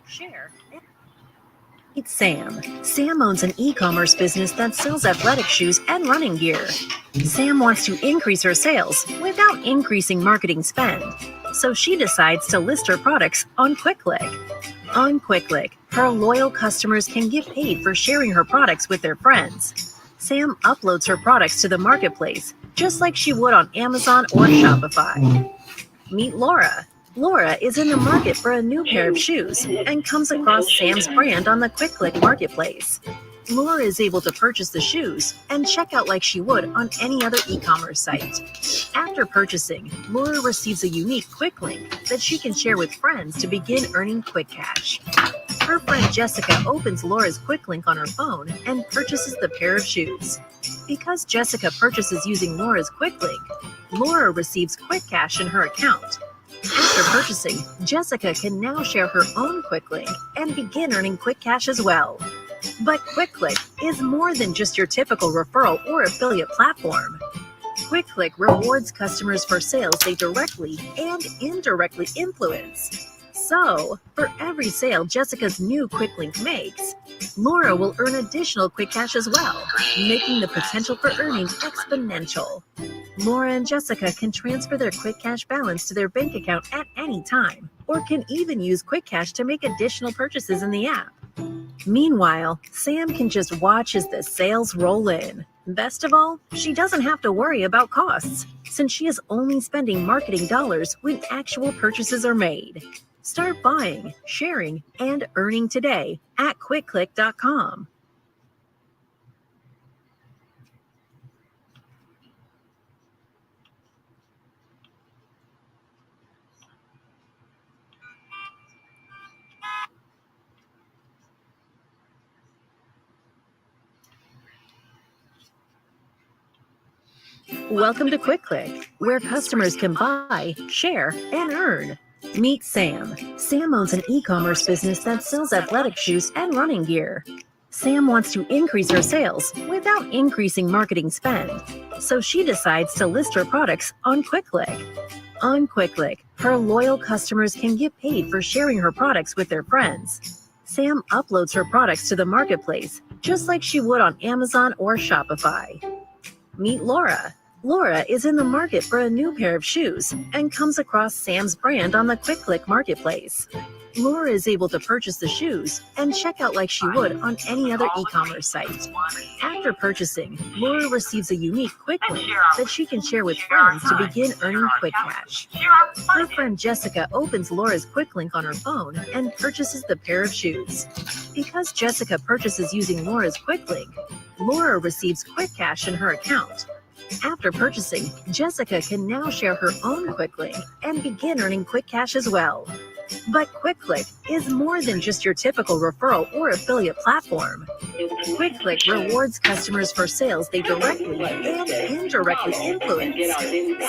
share. Meet Sam. Sam owns an e-commerce business that sells athletic shoes and running gear. Sam wants to increase her sales without increasing marketing spend, so she decides to list her products on QuickClick. On QuickClick, her loyal customers can get paid for sharing her products with their friends. Sam uploads her products to the marketplace, just like she would on Amazon or Shopify. Meet Laura. Laura is in the market for a new pair of shoes and comes across Sam's brand on the QuickClick marketplace. Laura is able to purchase the shoes and check out like she would on any other e-commerce site. After purchasing, Laura receives a unique quick link that she can share with friends to begin earning quick cash. Her friend Jessica opens Laura's quick link on her phone and purchases the pair of shoes. Because Jessica purchases using Laura's quick link, Laura receives quick cash in her account. After purchasing, Jessica can now share her own quick link and begin earning quick cash as well. But QuickClick is more than just your typical referral or affiliate platform. QuickClick rewards customers for sales they directly and indirectly influence. So, for every sale Jessica's new quick link makes, Laura will earn additional quick cash as well, making the potential for earning exponential. Laura and Jessica can transfer their quick cash balance to their bank account at any time, or can even use quick cash to make additional purchases in the app. Meanwhile, Sam can just watch as the sales roll in. Best of all, she doesn't have to worry about costs, since she is only spending marketing dollars when actual purchases are made. Start buying, sharing, and earning today at QuickClick.com. Welcome to QuickClick, where customers can buy, share, and earn. Meet Sam. Sam owns an e-commerce business that sells athletic shoes and running gear. Sam wants to increase her sales without increasing marketing spend, so she decides to list her products on QuickClick. On QuickClick, her loyal customers can get paid for sharing her products with their friends. Sam uploads her products to the marketplace, just like she would on Amazon or Shopify. Meet Laura. Laura is in the market for a new pair of shoes and comes across Sam's brand on the QuickClick marketplace. Laura is able to purchase the shoes and check out like she would on any other e-commerce site. After purchasing, Laura receives a unique quick link that she can share with friends to begin earning quick cash. Her friend Jessica opens Laura's quick link on her phone and purchases the pair of shoes. Because Jessica purchases using Laura's quick link, Laura receives quick cash in her account. After purchasing, Jessica can now share her own quick link and begin earning quick cash as well. But QuickClick is more than just your typical referral or affiliate platform. QuickClick rewards customers for sales they directly and indirectly influence.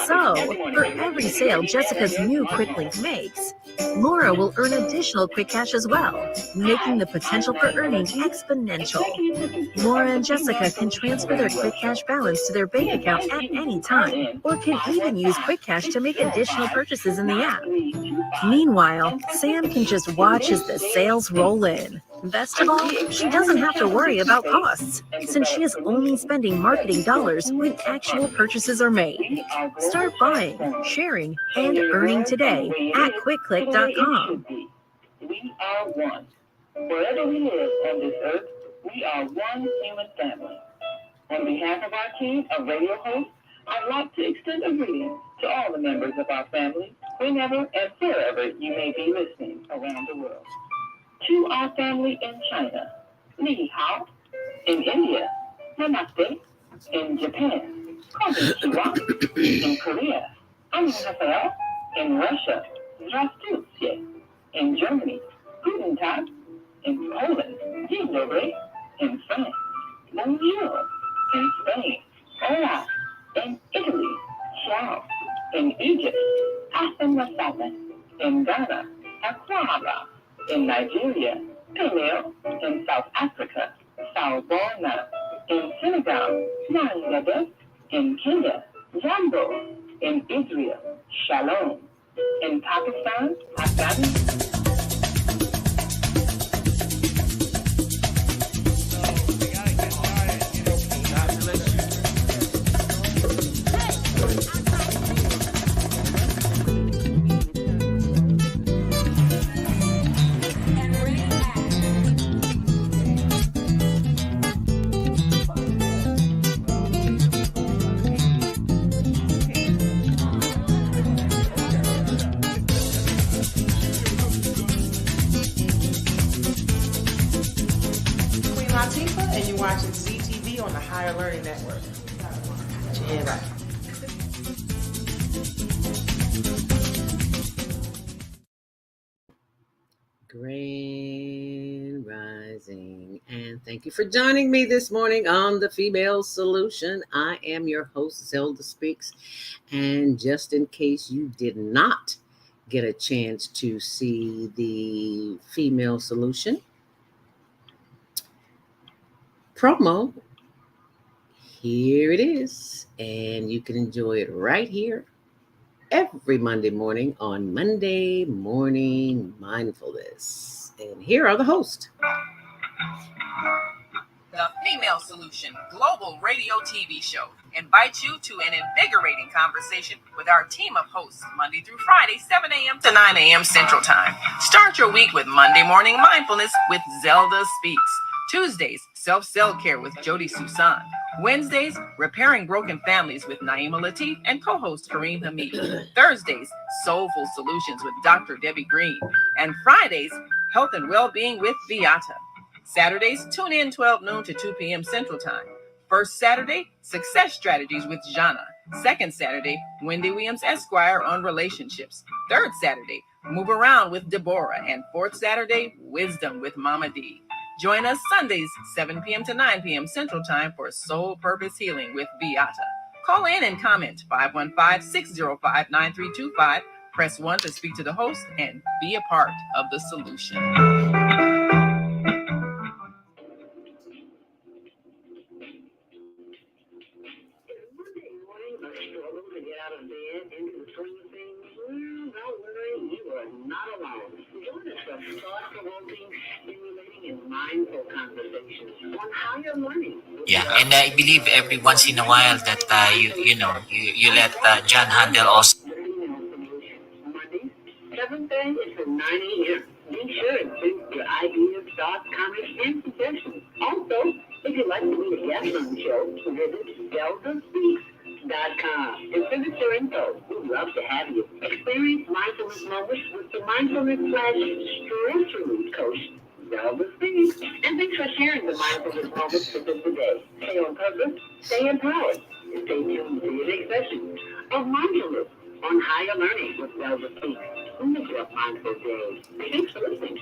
So, for every sale Jessica's new quick link makes, Laura will earn additional quick cash as well, making the potential for earning exponential. Laura and Jessica can transfer their quick cash balance to their bank account at any time, or can even use quick cash to make additional purchases in the app. Meanwhile, Sam can just watch as the sales roll in. Best of all, she doesn't have to worry about costs, since she is only spending marketing dollars when actual purchases are made. Start buying, sharing, and earning today at QuickClick.com. We are one. Wherever we live on this earth, we are one human family. On behalf of our team of radio hosts, I'd like to extend a greeting to all the members of our family, whenever and wherever you may be listening around the world. To our family in China, Ni Hao. In India, Namaste. In Japan, Konnichiwa. In Korea, Annyeonghaseyo. In Russia, Здравствуйте. In Germany, Guten Tag. In Poland, Dzień dobry. In France, Bonjour. In Spain, Hola. In Italy, Ciao. In Egypt, Hassan Masala. In Ghana, Akwara. In Nigeria, Peleo. In South Africa, Salbona. In Senegal, Nangade. In Kenya, Jambo. In Israel, Shalom. In Pakistan, Afghanistan. be on the Higher Learning Network. Yeah, right. Grand Rising, and thank you for joining me this morning on The Female Solution. I am your host, ZeldaSpeaks, and just in case you did not get a chance to see the Female Solution promo, here it is, and you can enjoy it right here every Monday morning on Monday Morning Mindfulness. And here are the hosts. The Female Solution Global Radio TV Show invites you to an invigorating conversation with our team of hosts Monday through Friday, 7 a.m. to 9 a.m. Central Time. Start your week with Monday Morning Mindfulness with Zelda Speaks. Tuesdays, Self-Cell Care with Jody Susan. Wednesdays, Repairing Broken Families with Naima Latif and co-host Kareem Hamid. Thursdays, Soulful Solutions with Dr. Debbie Green. And Fridays, Health and Wellbeing with Beata. Saturdays, tune in 12 noon to 2 p.m. Central Time. First Saturday, Success Strategies with Jana. Second Saturday, Wendy Williams Esquire on relationships. Third Saturday, Move Around with Deborah. And fourth Saturday, Wisdom with Mama D. Join us Sundays, 7 p.m. to 9 p.m. Central Time for Soul Purpose Healing with Beata. Call in and comment 515-605-9325. Press 1 to speak to the host and be a part of the solution. Struggle to get out of bed into the swing of things? Well, don't worry, you are not alone. Join us for thought-provoking, stimulating, and mindful conversations on higher learning. Yeah, and I believe every once in a while that you let John handle also. Mondays, 7:30 to 9 a.m. Be sure to send your ideas, thoughts, comments, and suggestions. Also, if you'd like to be a guest on the show, visit ZeldaSpeaks.com and send us your info. We'd love to have you. Experience mindfulness moments with the mindfulness/stress relief coach, Zelda Speaks. And thanks for sharing the mindfulness moments with us today. Stay on purpose, stay empowered, and stay tuned to your next session of mindfulness on Higher Learning with Zelda Speaks. Make your mindful day. Thanks for listening.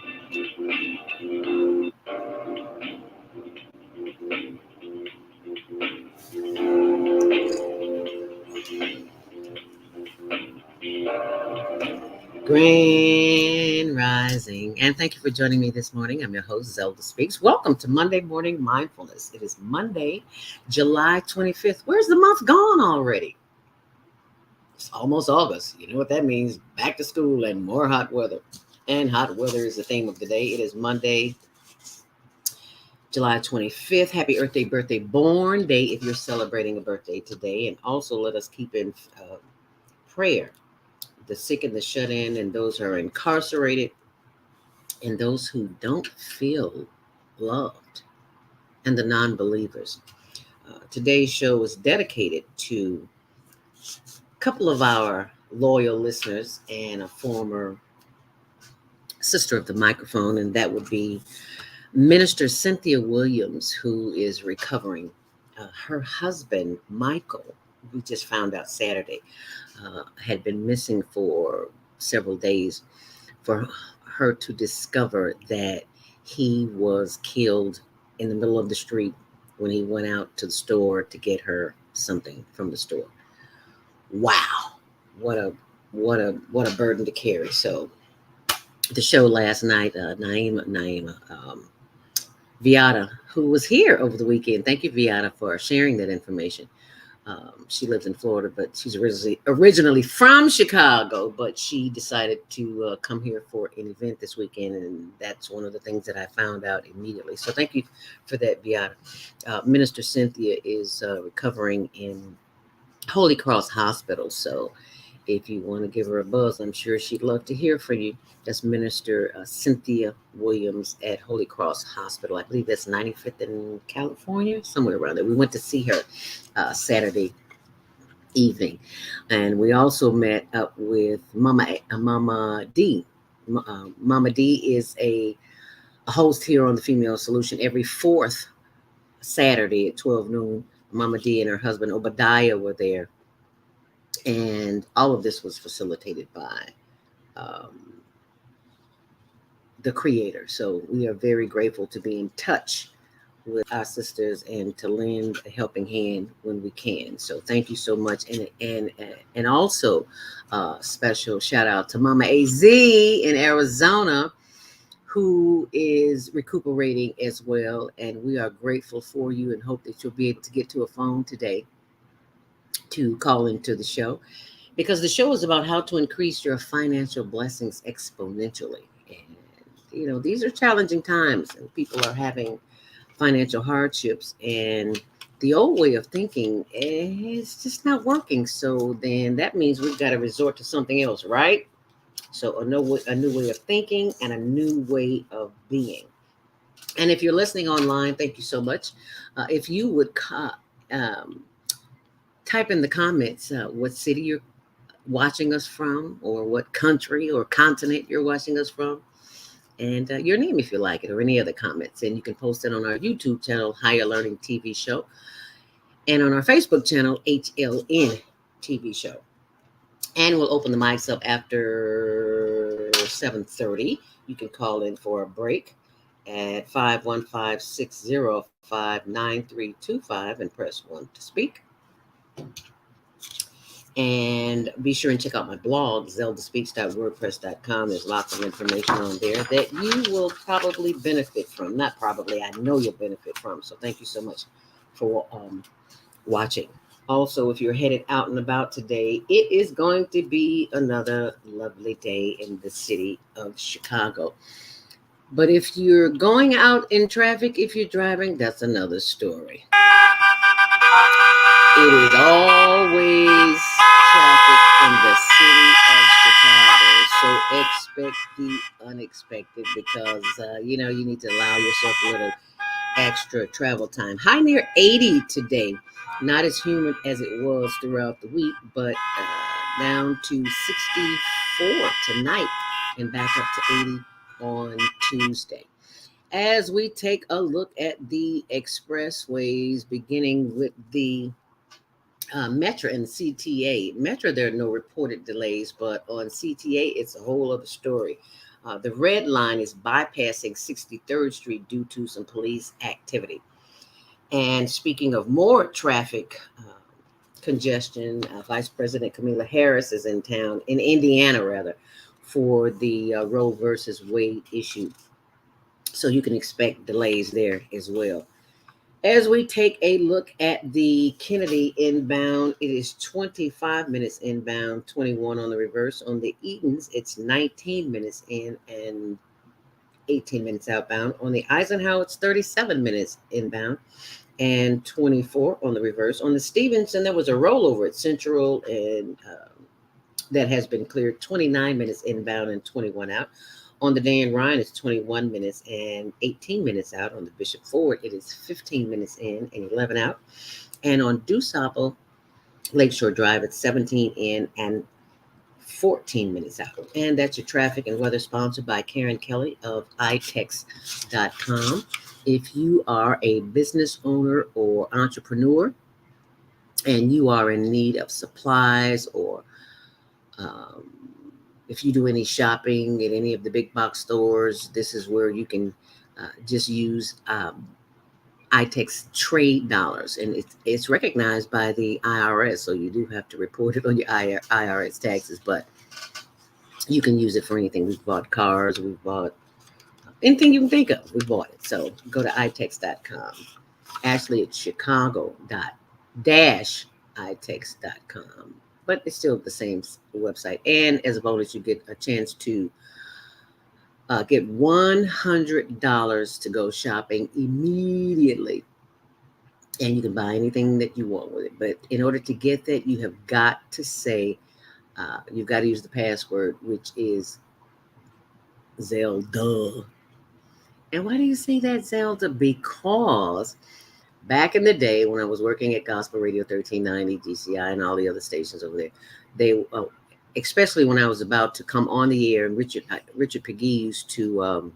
Grand Rising, and thank you for joining me this morning. I'm your host, Zelda Speaks. Welcome to Monday Morning Mindfulness. It is Monday, July 25th. Where's the month gone already? It's almost August. You know what that means. Back to school and more hot weather. And hot weather is the theme of the day. It is Monday, July 25th. Happy Earth Day, birthday, born day if you're celebrating a birthday today. And also let us keep in prayer the sick and the shut in, and those who are incarcerated, and those who don't feel loved, and the non-believers. Today's show is dedicated to a couple of our loyal listeners and a former sister of the microphone, and that would be Minister Cynthia Williams, who is recovering. Her husband, Michael, we just found out Saturday, had been missing for several days. For her to discover that he was killed in the middle of the street when he went out to the store to get her something from the store. Wow, what a burden to carry. So the show last night, Naima, Viata, who was here over the weekend. Thank you, Viata, for sharing that information. She lives in Florida, but she's originally from Chicago, but she decided to come here for an event this weekend, and that's one of the things that I found out immediately. So thank you for that, Beata. Minister Cynthia is recovering in Holy Cross Hospital, so if you want to give her a buzz, I'm sure she'd love to hear from you. That's Minister Cynthia Williams at Holy Cross Hospital. I believe that's 95th in California, somewhere around there. We went to see her Saturday evening, and we also met up with Mama D. Mama D is a host here on the Female Solution every fourth Saturday at 12 noon. Mama D and her husband Obadiah were there. And all of this was facilitated by the Creator. So we are very grateful to be in touch with our sisters and to lend a helping hand when we can. So thank you so much. And also special shout out to Mama AZ in Arizona, who is recuperating as well. And we are grateful for you and hope that you'll be able to get to a phone today to call into the show, because the show is about how to increase your financial blessings exponentially. And, these are challenging times and people are having financial hardships, and the old way of thinking is just not working. So then that means we've got to resort to something else, right? So a new way of thinking and a new way of being. And if you're listening online, thank you so much. If you would type in the comments what city you're watching us from, or what country or continent you're watching us from, and your name if you like it, or any other comments. And you can post it on our YouTube channel, Higher Learning TV Show, and on our Facebook channel, HLN TV Show. And we'll open the mics up after 7:30. You can call in for a break at 515-605-9325 and press 1 to speak. And be sure and check out my blog, ZeldaSpeaks.wordpress.com. There's lots of information on there that you will probably benefit from. Not probably, I know you'll benefit from. So thank you so much for watching. Also, if you're headed out and about today, it is going to be another lovely day in the city of Chicago. But if you're going out in traffic, if you're driving, that's another story. It is always traffic in the city of Chicago. So expect the unexpected, because, you need to allow yourself a little extra travel time. High near 80 today. Not as humid as it was throughout the week, but down to 64 tonight and back up to 80 on Tuesday. As we take a look at the expressways, beginning with the Metro and CTA. Metro, there are no reported delays, but on CTA, it's a whole other story. The red line is bypassing 63rd Street due to some police activity. And speaking of more traffic congestion, Vice President Kamala Harris is in town, in Indiana rather, for the Roe versus Wade issue. So you can expect delays there as well. As we take a look at the Kennedy inbound, it is 25 minutes inbound, 21 on the reverse. On the Eatons, it's 19 minutes in and 18 minutes outbound. On the Eisenhower, it's 37 minutes inbound and 24 on the reverse. On the Stevenson, there was a rollover at Central, and that has been cleared, 29 minutes inbound and 21 out. On the Dan Ryan, it's 21 minutes and 18 minutes out. On the Bishop Ford, it is 15 minutes in and 11 out. And on DuSable Lakeshore Drive, it's 17 in and 14 minutes out. And that's your traffic and weather, sponsored by Karen Kelly of itex.com. If you are a business owner or entrepreneur and you are in need of supplies, or if you do any shopping at any of the big box stores, this is where you can just use ITEX trade dollars. And it's recognized by the IRS, so you do have to report it on your IRS taxes, but you can use it for anything. We've bought cars, we've bought anything you can think of, we bought it. So go to itex.com. Actually, it's chicago.-itex.com. But it's still the same website. And as a bonus, you get a chance to get $100 to go shopping immediately. And you can buy anything that you want with it. But in order to get that, you have got to say, you've got to use the password, which is Zelda. And why do you say that, Zelda? Because back in the day when I was working at Gospel Radio 1390, DCI, and all the other stations over there, they, especially when I was about to come on the air, and Richard Peggy used to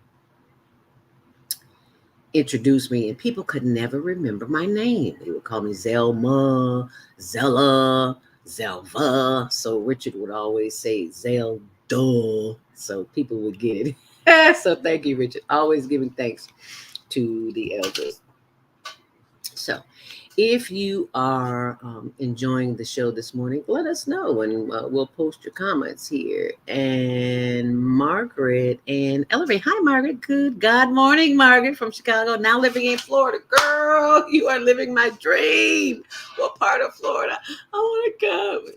introduce me, and people could never remember my name. They would call me Zelma, Zella, Zelva. So Richard would always say Zelda. So people would get it. So thank you, Richard. Always giving thanks to the elders. So if you are enjoying the show this morning, let us know, and we'll post your comments here. And Margaret and Elevate. Hi, Margaret. Good God morning, Margaret from Chicago, now living in Florida. Girl, you are living my dream. What part of Florida? I want to come.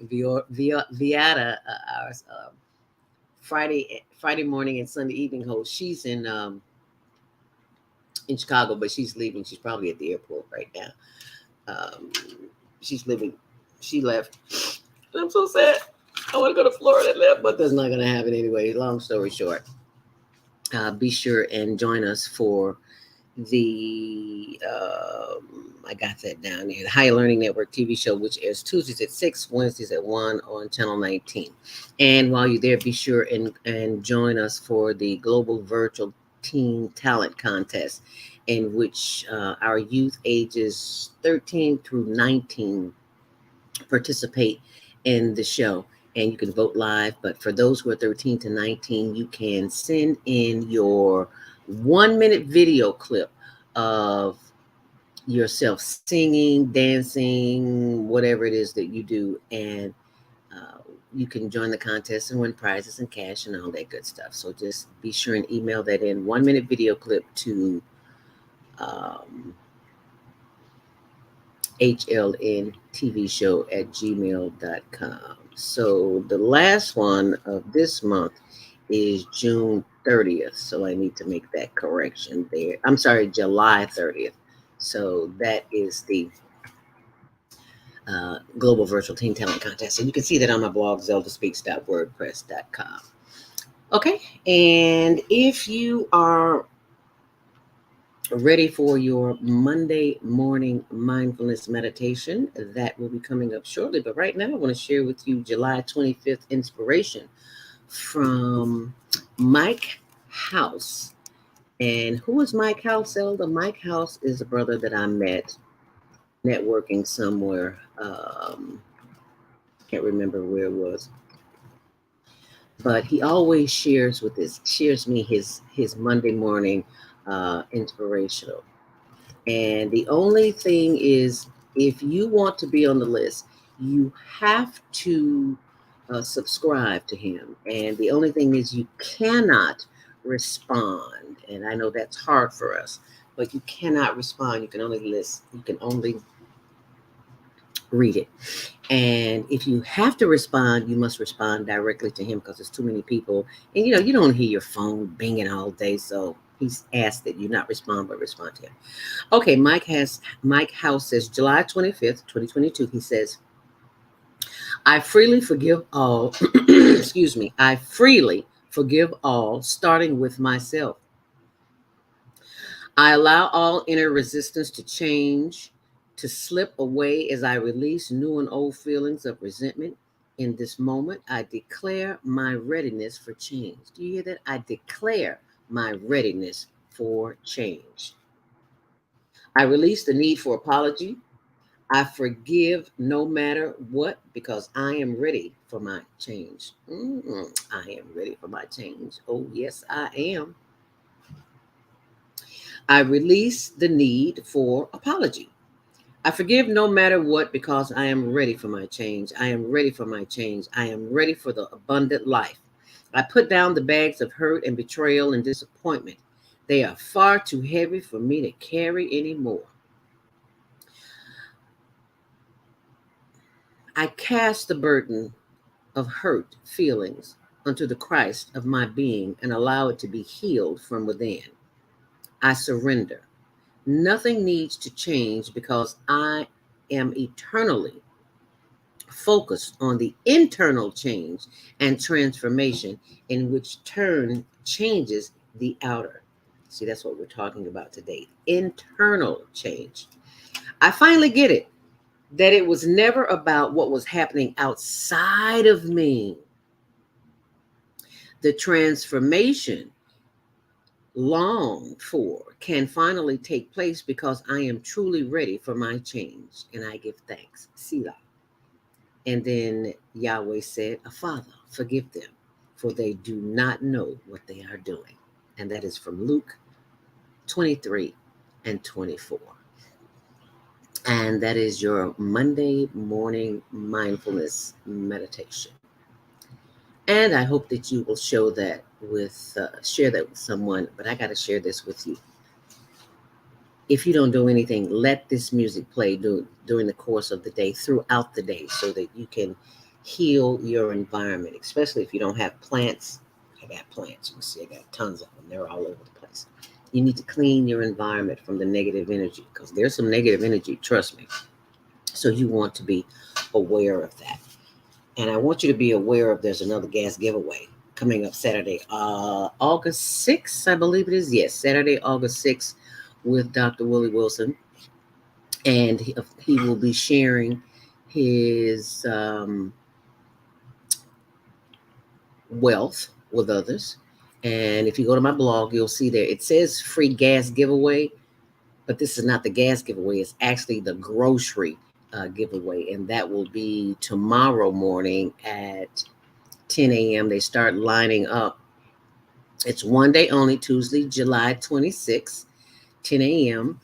Viata, our Friday morning and Sunday evening host. She's in Chicago, but she's leaving. She's probably at the airport right now. She left. I'm so sad. I want to go to Florida and live, but that's not going to happen anyway. Long story short, be sure and join us for the, I got that down here, the Higher Learning Network TV show, which airs Tuesdays at 6, Wednesdays at 1 on Channel 19. And while you're there, be sure and join us for the Global Virtual Teen Talent Contest, in which our youth ages 13 through 19 participate in the show. And you can vote live. But for those who are 13 to 19, you can send in your 1-minute video clip of yourself singing, dancing, whatever it is that you do. And you can join the contest and win prizes and cash and all that good stuff. So just be sure and email that in, 1-minute video clip, to HLNTVshow@gmail.com. So the last one of this month is June 30th. So I need to make that correction there. I'm sorry, July 30th. So that is the Global Virtual Teen Talent Contest. And you can see that on my blog, ZeldaSpeaks.wordpress.com. Okay. And if you are ready for your Monday morning mindfulness meditation, that will be coming up shortly. But right now, I want to share with you July 25th inspiration from Mike House. And who is Mike House, Zelda? Mike House is a brother that I met networking somewhere. Can't remember where it was. But he always shares me his Monday morning inspirational. And the only thing is, if you want to be on the list, you have to subscribe to him. And the only thing is, you cannot respond. And I know that's hard for us, but you cannot respond. You can only listen. You can only read it. And if you have to respond, you must respond directly to him, because there's too many people. And you don't hear your phone binging all day. So he's asked that you not respond, but respond to him. Okay, Mike House says, July 25th, 2022, he says, I freely forgive all, excuse me, I freely forgive all, starting with myself. I allow all inner resistance to change, to slip away as I release new and old feelings of resentment. In this moment, I declare my readiness for change. Do you hear that? I declare my readiness for change. I release the need for apology. I forgive no matter what, because I am ready for my change. I am ready for my change. Oh, yes, I am. I release the need for apology. I forgive no matter what, because I am ready for my change. I am ready for my change. I am ready for the abundant life. I put down the bags of hurt and betrayal and disappointment. They are far too heavy for me to carry anymore. I cast the burden of hurt feelings unto the Christ of my being and allow it to be healed from within. I surrender. Nothing needs to change, because I am eternally focused on the internal change and transformation, in which turn changes the outer. See, that's what we're talking about today. Internal change. I finally get it, that it was never about what was happening outside of me. The transformation longed for can finally take place because I am truly ready for my change, and I give thanks. Selah. And then Yahweh said, Father, forgive them, for they do not know what they are doing. And that is from Luke 23 and 24. And that is your Monday morning mindfulness meditation. And I hope that you will share that with someone. But I got to share this with you. If you don't do anything, let this music play during the course of the day, throughout the day, so that you can heal your environment, especially if you don't have plants. I got plants. You see, I got tons of them. They're all over the place. You need to clean your environment from the negative energy, because there's some negative energy, trust me. So you want to be aware of that. And I want you to be aware of, there's another gas giveaway coming up Saturday, August 6th, I believe it is. Yes, Saturday, August 6th, with Dr. Willie Wilson. And he will be sharing his wealth with others. And if you go to my blog, you'll see there, it says free gas giveaway, but this is not the gas giveaway. It's actually the grocery giveaway. And that will be tomorrow morning at 10 a.m. They start lining up. It's one day only, Tuesday, July 26th, 10 a.m.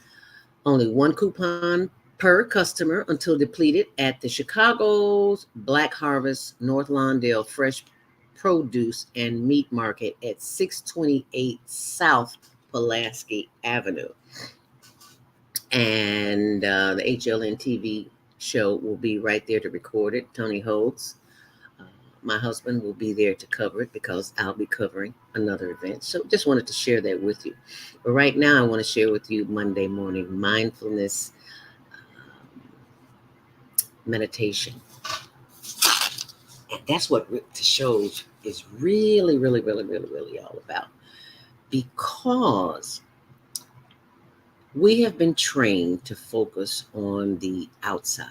Only one coupon per customer until depleted at the Chicago's Black Harvest North Lawndale Fresh Produce and Meat Market at 628 South Pulaski Avenue. And the HLN TV show will be right there to record it. Tony Holtz. My husband will be there to cover it because I'll be covering another event. So just wanted to share that with you. But right now, I want to share with you Monday morning mindfulness meditation. And that's what the show is really, really, really, really, really all about. Because we have been trained to focus on the outside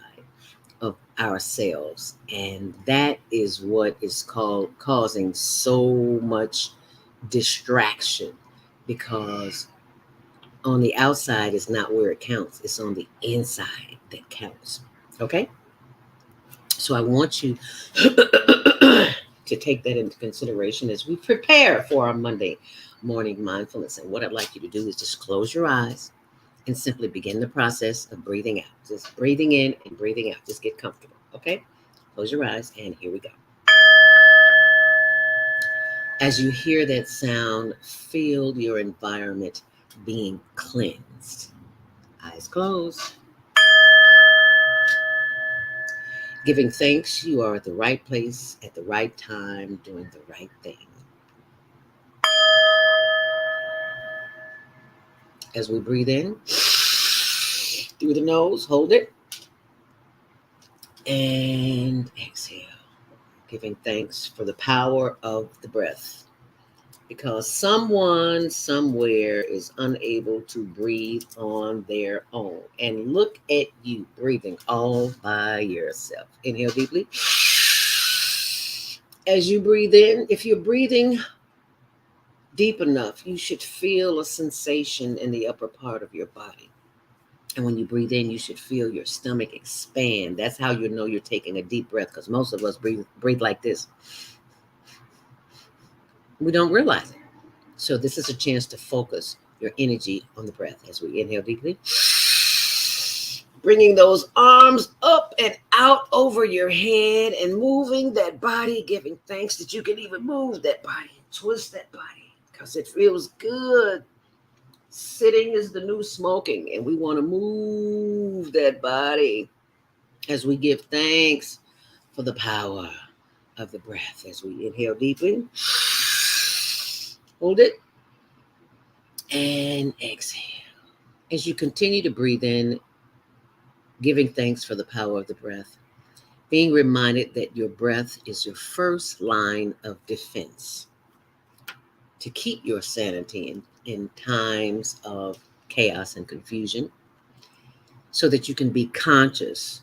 of ourselves, and that is what is causing so much distraction, because on the outside is not where it counts. It's on the inside that counts. Okay, so I want you to take that into consideration as we prepare for our Monday morning mindfulness. And what I'd like you to do is just close your eyes and simply begin the process of breathing out. Just breathing in and breathing out. Just get comfortable, okay? Close your eyes, and here we go. As you hear that sound, feel your environment being cleansed. Eyes closed. Giving thanks, you are at the right place at the right time, doing the right thing. As we breathe in through the nose, hold it, and exhale, giving thanks for the power of the breath, because someone somewhere is unable to breathe on their own. And look at you breathing all by yourself. Inhale deeply. As you breathe in, if you're breathing deep enough, you should feel a sensation in the upper part of your body. And when you breathe in, you should feel your stomach expand. That's how you know you're taking a deep breath, because most of us breathe like this. We don't realize it. So this is a chance to focus your energy on the breath as we inhale deeply. Bringing those arms up and out over your head and moving that body, giving thanks that you can even move that body, twist that body, because it feels good. Sitting is the new smoking, and we want to move that body as we give thanks for the power of the breath. As we inhale deeply, hold it, and exhale. As you continue to breathe in, giving thanks for the power of the breath, being reminded that your breath is your first line of defense to keep your sanity in times of chaos and confusion, so that you can be conscious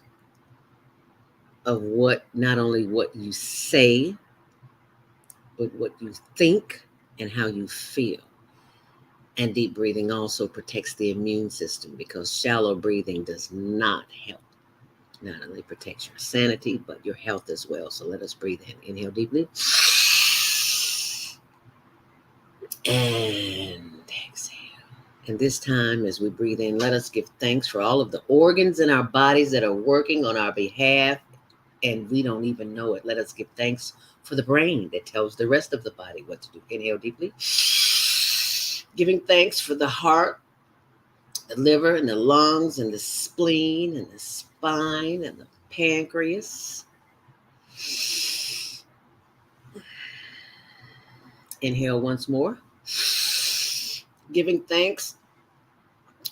of not only what you say, but what you think and how you feel. And deep breathing also protects the immune system because shallow breathing does not help. Not only protects your sanity, but your health as well. So let us breathe in. Inhale deeply. And exhale. And this time, as we breathe in, let us give thanks for all of the organs in our bodies that are working on our behalf, and we don't even know it. Let us give thanks for the brain that tells the rest of the body what to do. Inhale deeply. Giving thanks for the heart, the liver, and the lungs, and the spleen, and the spine, and the pancreas. Inhale once more. Giving thanks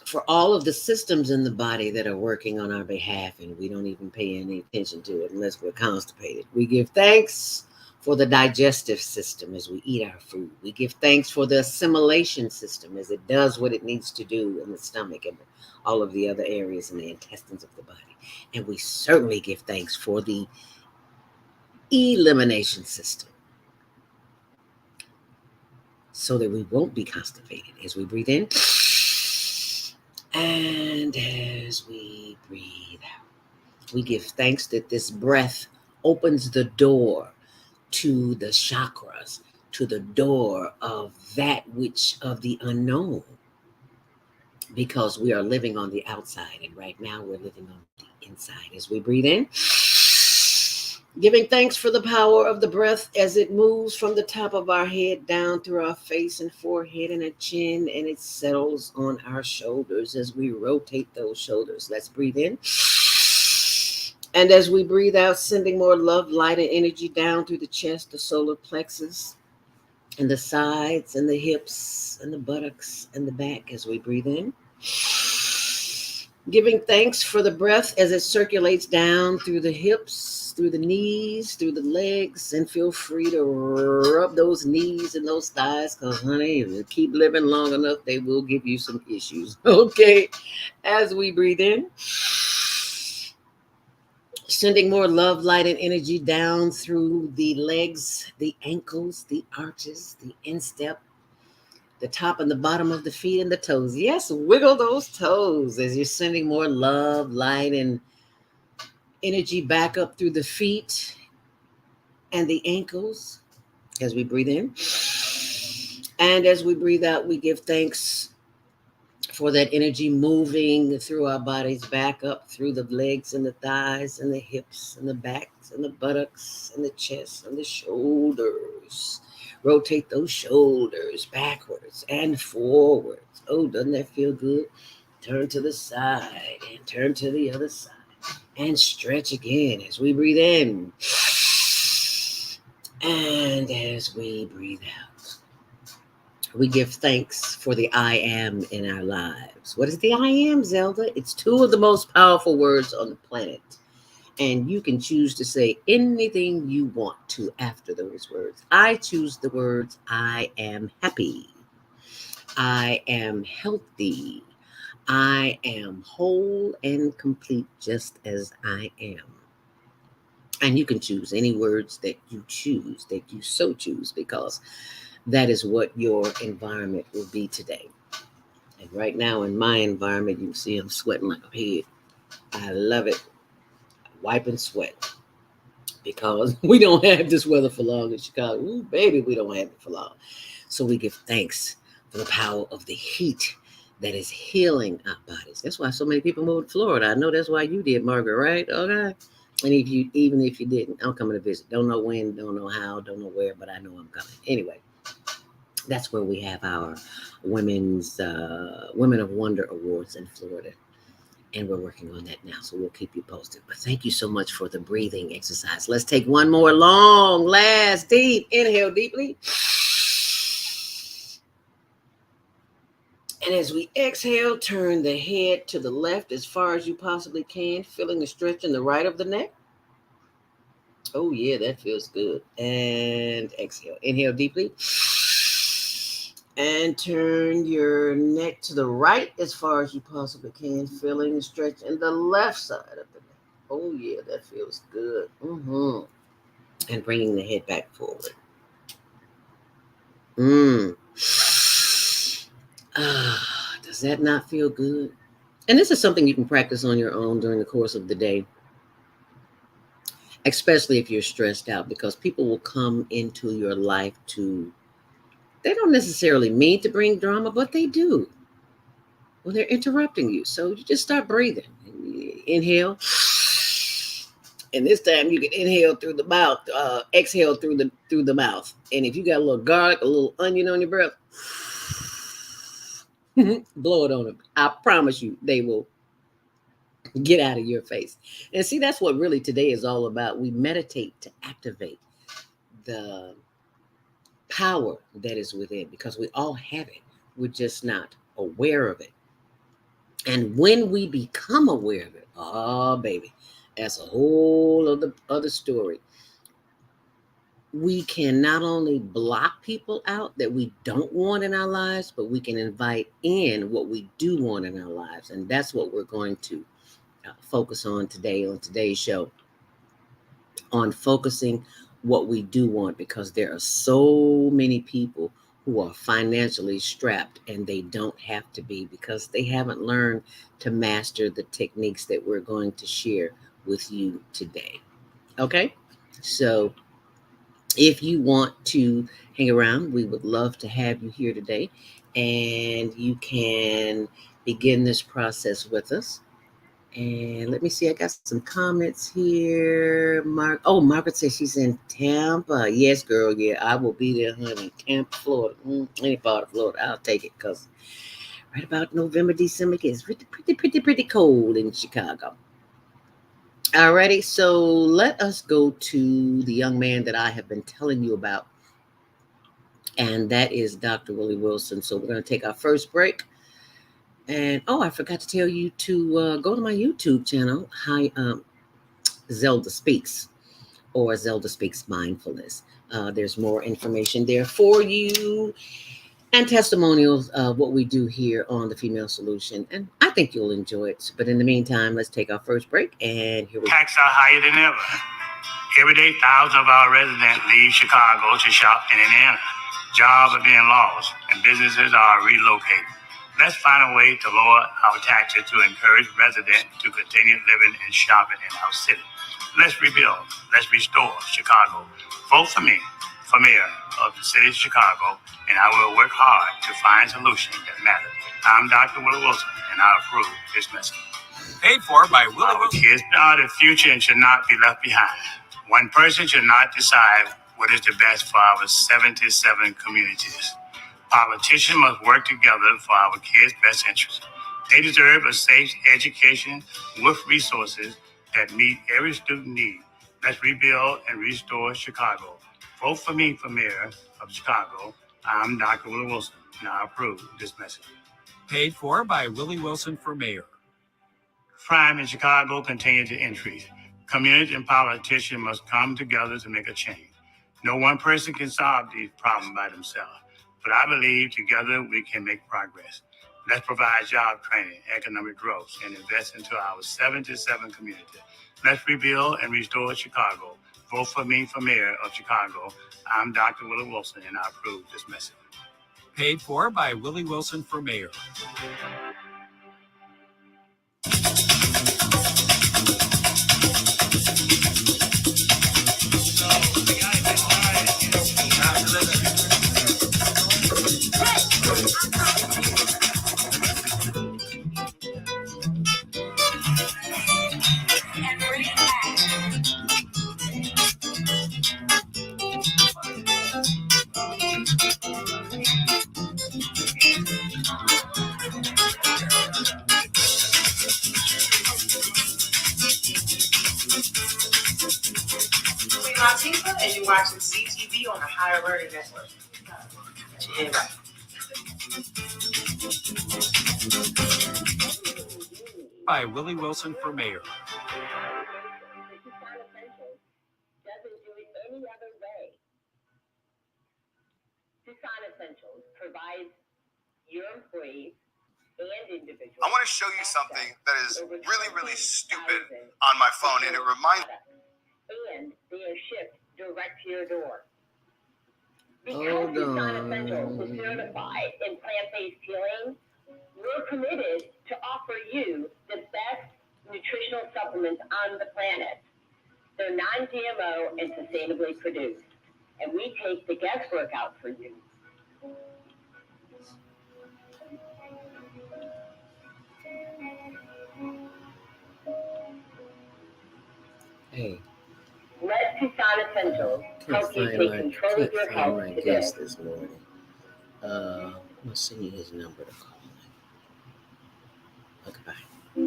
for all of the systems in the body that are working on our behalf, and we don't even pay any attention to it unless we're constipated. We give thanks for the digestive system as we eat our food. We give thanks for the assimilation system as it does what it needs to do in the stomach and all of the other areas in the intestines of the body. And we certainly give thanks for the elimination system so that we won't be constipated as we breathe in. And as we breathe out, we give thanks that this breath opens the door to the chakras, to the door of that which of the unknown, because we are living on the outside, and right now we're living on the inside. As we breathe in, giving thanks for the power of the breath as it moves from the top of our head down through our face and forehead and a chin, and it settles on our shoulders as we rotate those shoulders. Let's breathe in. And as we breathe out, sending more love, light, and energy down through the chest, the solar plexus, and the sides, and the hips, and the buttocks, and the back as we breathe in. Giving thanks for the breath as it circulates down through the hips, through the knees, through the legs, and feel free to rub those knees and those thighs, because, honey, if you keep living long enough, they will give you some issues. Okay, as we breathe in, sending more love, light, and energy down through the legs, the ankles, the arches, the instep, the top and the bottom of the feet, and the toes. Yes, wiggle those toes as you're sending more love, light, and energy back up through the feet and the ankles as we breathe in. And as we breathe out, we give thanks for that energy moving through our bodies, back up through the legs and the thighs and the hips and the backs and the buttocks and the chest and the shoulders. Rotate those shoulders backwards and forwards. Oh, doesn't that feel good? Turn to the side and turn to the other side and stretch again as we breathe in. And as we breathe out, we give thanks for the I am in our lives. What is the I am, Zelda? It's two of the most powerful words on the planet. And you can choose to say anything you want to after those words. I choose the words, I am happy. I am healthy. I am whole and complete just as I am. And you can choose any words that you choose, that you so choose, because that is what your environment will be today. And right now in my environment, you can see I'm sweating like a pig. I love it. Wiping sweat. Because we don't have this weather for long in Chicago. Ooh, baby, we don't have it for long. So we give thanks for the power of the heat that is healing our bodies. That's why so many people moved to Florida. I know that's why you did, Margaret, right? Okay. And even if you didn't, I'm coming to visit. Don't know when, don't know how, don't know where, but I know I'm coming. Anyway, that's where we have our women's Women of Wonder Awards in Florida. And we're working on that now, so we'll keep you posted. But thank you so much for the breathing exercise. Let's take one more long, last, deep inhale deeply. And as we exhale, turn the head to the left as far as you possibly can, feeling a stretch in the right of the neck. Oh, yeah, that feels good. And exhale. Inhale deeply. And turn your neck to the right as far as you possibly can, feeling a stretch in the left side of the neck. Oh, yeah, that feels good. And bringing the head back forward. Does that not feel good? And this is something you can practice on your own during the course of the day, especially if you're stressed out, because people will come into your life they don't necessarily mean to bring drama, but they do. Well, they're interrupting you. So you just start breathing. Inhale. And this time you can inhale through the mouth, exhale through the mouth. And if you got a little garlic, a little onion on your breath, blow it on them. I promise you, they will get out of your face. And see, that's what really today is all about. We meditate to activate the power that is within, because we all have it. We're just not aware of it. And when we become aware of it, oh baby, that's a whole other story. We can not only block people out that we don't want in our lives, but we can invite in what we do want in our lives. And that's what we're going to focus on today, on today's show, on focusing what we do want, because there are so many people who are financially strapped, and they don't have to be, because they haven't learned to master the techniques that we're going to share with you today. Okay? So if you want to hang around, we would love to have you here today, and you can begin this process with us. And let me see, I got some comments here. Margaret says she's in Tampa. Yes, girl, yeah, I will be there, honey. Tampa, Florida. Any part of Florida, I'll take it, because right about November, December, it gets pretty cold in Chicago. Alrighty, so let us go to the young man that I have been telling you about, and that is Dr. Willie Wilson. So we're going to take our first break. And I forgot to tell you to go to my YouTube channel, ZeldaSpeaks, or ZeldaSpeaks Mindfulness. There's more information there for you, and testimonials of what we do here on The Female Solution. And I think you'll enjoy it. But in the meantime, let's take our first break, and here we go. Taxes are higher than ever. Every day, thousands of our residents leave Chicago to shop in Indiana. Jobs are being lost, and businesses are relocating. Let's find a way to lower our taxes to encourage residents to continue living and shopping in our city. Let's rebuild. Let's restore Chicago. Vote for me for mayor of the city of Chicago, and I will work hard to find solutions that matter. I'm Dr. Willie Wilson, and I approve this message. Paid for by Willie Our Wilson. kids are the future and should not be left behind. One person should not decide what is the best for our 77 communities. Politicians must work together for our kids' best interests. They deserve a safe education with resources that meet every student need. Let's rebuild and restore Chicago. Vote for me for mayor of Chicago. I'm Dr. Willie Wilson, and I approve this message. Paid for by Willie Wilson for mayor. Crime in Chicago continues to increase. Communities and politicians must come together to make a change. No one person can solve these problems by themselves, but I believe together we can make progress. Let's provide job training, economic growth, and invest into our 77 communities. Let's rebuild and restore Chicago. Vote for me for mayor of Chicago. I'm Dr. Willie Wilson, and I approve this message. Paid for by Willie Wilson for mayor. And you're watching CTV on the HigherLearning Network. Yeah, right. By Willie Wilson for mayor. Doesn't do it any other way. Tucson Essentials provides your employees and individuals. I want to show you something that is really, really stupid on my phone, and it reminds me. And they are shipped direct to your door. Because we sign Essentials is certified in plant-based healing, we're committed to offer you the best nutritional supplements on the planet. They're non-GMO and sustainably produced, and we take the guesswork out for you. Hey, Let Tucson Essentials help you take control of your health my today. guest this morning. I'm gonna send you his number to call him. Okay, bye. Do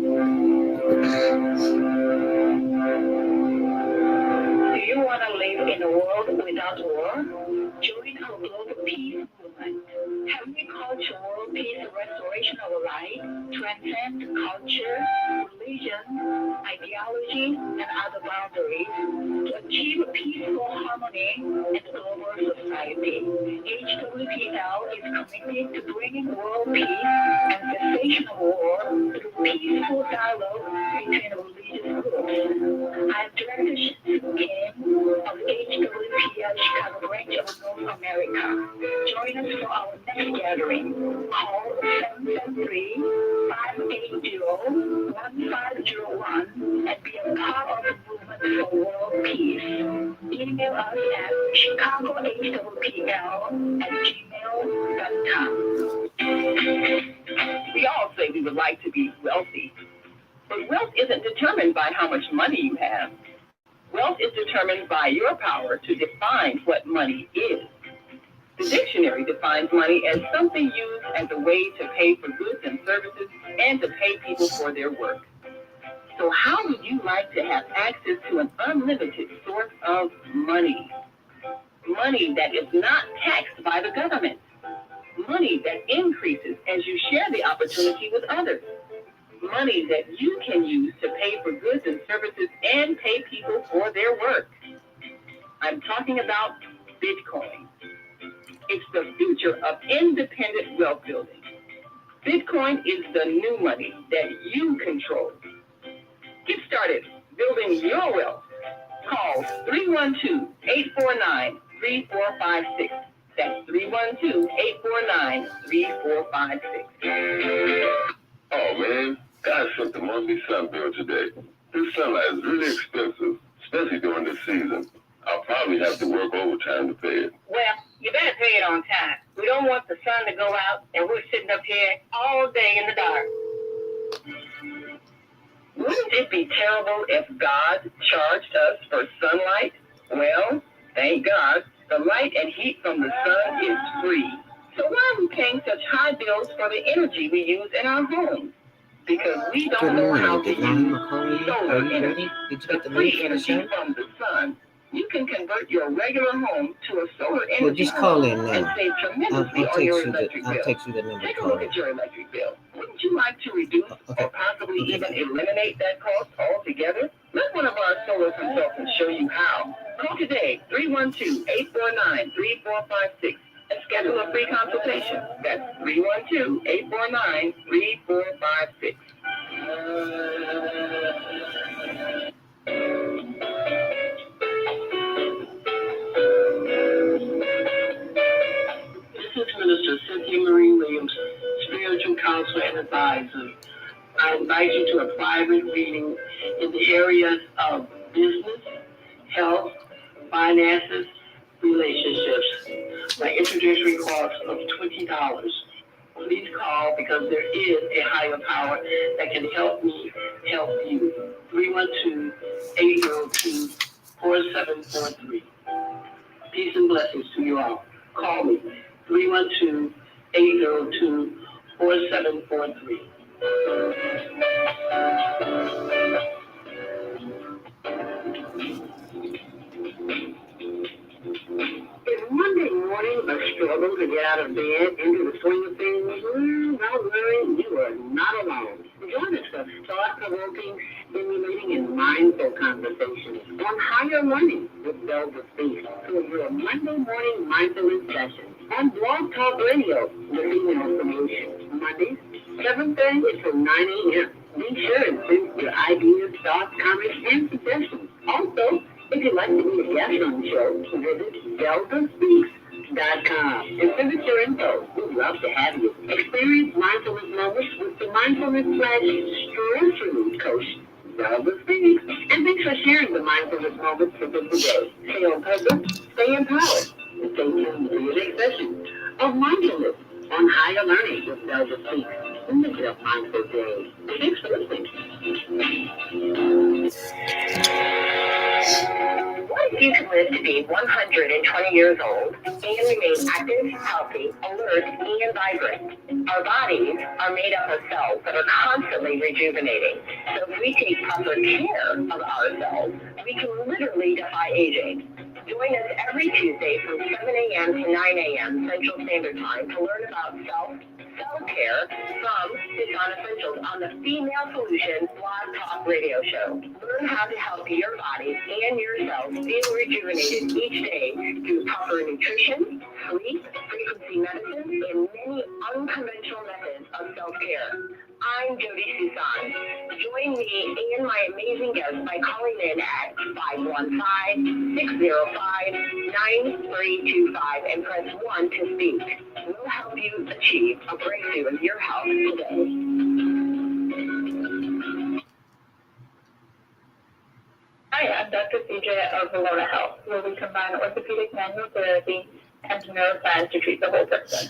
you want to live in a world without war? Join our global peace movement. Have we called to world peace and restoration of life, transcend culture, religion, ideology, and other boundaries to achieve peaceful harmony in global society. HWPL is committed to bringing world peace and cessation of war through peaceful dialogue between religious groups. I'm Director Kim of HWPL Chicago branch of North America. Join us for our next gathering. Call 773-580-1501 and be a part of the movement for world peace. Email us at chicagohwpl@gmail.com. We all say we would like to be wealthy, but wealth isn't determined by how much money you have. Wealth is determined by your power to define what money is. The dictionary defines money as something used as a way to pay for goods and services and to pay people for their work. So how would you like to have access to an unlimited source of money? Money that is not taxed by the government. Money that increases as you share the opportunity with others. Money that you can use to pay for goods and services and pay people for their work. I'm talking about Bitcoin. It's the future of independent wealth building. Bitcoin is the new money that you control. Get started building your wealth. Call 312-849-3456. That's 312-849-3456. Oh man, gotta set the monthly sun bill today. This sunlight is really expensive, especially during this season. I'll probably have to work overtime to pay it. Well, you better pay it on time. We don't want the sun to go out and we're sitting up here all day in the dark. Wouldn't it be terrible if God charged us for sunlight? Well, thank God, the light and heat from the sun is free. So why are we paying such high bills for the energy we use in our homes? Because we don't know how to use solar energy, the free energy from the sun. You can convert your regular home to a solar energy call in home now. and save tremendously on your electric bill. I'll text you the number. Take a look at your electric bill. Wouldn't you like to reduce or possibly even eliminate that cost altogether? Let one of our solar consultants show you how. Call today, 312-849-3456. And schedule a free consultation. That's 312-849-3456. This is Minister Cynthia Marie Williams, spiritual counselor and advisor. I invite you to a private reading in the areas of business, health, finances, relationships. My introductory cost of $20. Please call because there is a higher power that can help me help you. 312-802-4743. Peace and blessings to you all. Call me. 312-802-4743. Is Monday morning a struggle to get out of bed into the swing of things? Don't worry, you are not alone. Join us for thought-provoking, stimulating, and mindful conversations on HigherLearning with ZeldaSpeaks through your Monday morning mindfulness session on Blog Talk Radio, the Female Solution. Mondays, 7:30 to 9 a.m. Be sure and send your ideas, thoughts, comments, and suggestions. Also, if you'd like to be a guest on the show, visit ZeldaSpeaks ZeldaSpeaks.com and send us your info. We'd love to have you. Experience mindfulness moments with the mindfulness/stress relief coach, Zelda Speaks. And thanks for sharing the mindfulness moments with us today. Stay on purpose, stay empowered, and stay tuned for your next session of mindfulness on Higher Learning with Zelda Speaks. Make it a mindful day. Thanks for listening. What if you could live to be 120 years old and remain active, healthy, alert, and vibrant? Our bodies are made up of cells that are constantly rejuvenating. So if we take proper care of ourselves, we can literally defy aging. Join us every Tuesday from 7 a.m. to 9 a.m. Central Standard Time to learn about self-care from Dishon Essentials on the Female Solution Blog Talk Radio Show. Learn how to help your body and yourself feel rejuvenated each day through proper nutrition, sleep, frequency medicine, and many unconventional methods of self-care. I'm Jody Susan. Join me and my amazing guests by calling in at 515-605-9325 and press 1 to speak. We'll help you achieve a breakthrough in your health today. Hi, I'm Dr. CJ of Valona Health, where we combine orthopedic manual therapy and neuroscience to treat the whole person.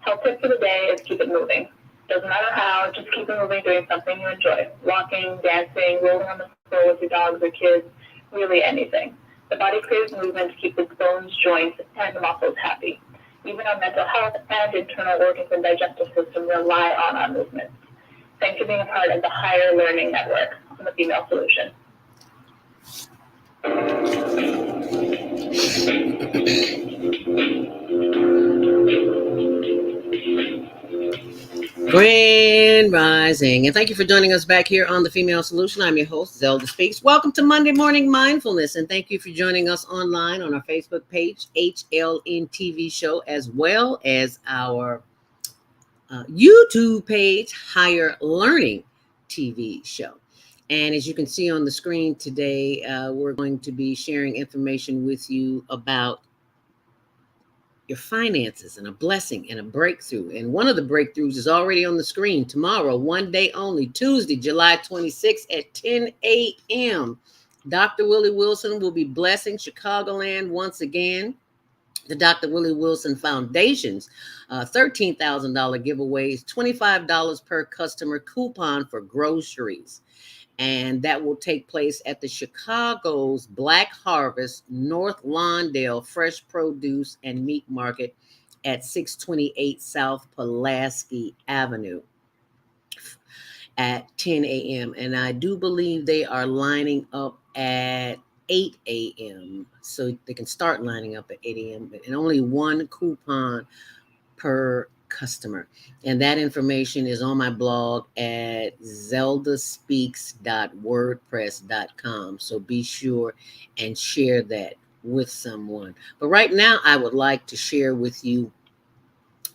Health tip for the day is keep it moving. Doesn't matter how, just keep it moving doing something you enjoy. Walking, dancing, rolling on the floor with your dogs or kids, really anything. The body craves movement to keep its bones, joints, and muscles happy. Even our mental health and internal organs and digestive system rely on our movements. Thanks for being a part of the Higher Learning Network on the Female Solution. Grand Rising, and thank you for joining us back here on the Female Solution. I'm your host, Zelda Speaks. Welcome to Monday Morning Mindfulness, and thank you for joining us online on our Facebook page, HLN TV show, as well as our YouTube page, Higher Learning TV show. And as you can see on the screen today, we're going to be sharing information with you about your finances and a blessing and a breakthrough. And one of the breakthroughs is already on the screen tomorrow, one day only, Tuesday, July 26th at 10 a.m. Dr. Willie Wilson will be blessing Chicagoland once again. The Dr. Willie Wilson Foundation's $13,000 giveaways, $25 per customer coupon for groceries. And that will take place at the Chicago's Black Harvest North Lawndale Fresh Produce and Meat Market at 628 South Pulaski Avenue at 10 a.m. And I do believe they are lining up at 8 a.m. So they can start lining up at 8 a.m. and only one coupon per customer. And that information is on my blog at ZeldaSpeaks.wordpress.com. So be sure and share that with someone. But right now, I would like to share with you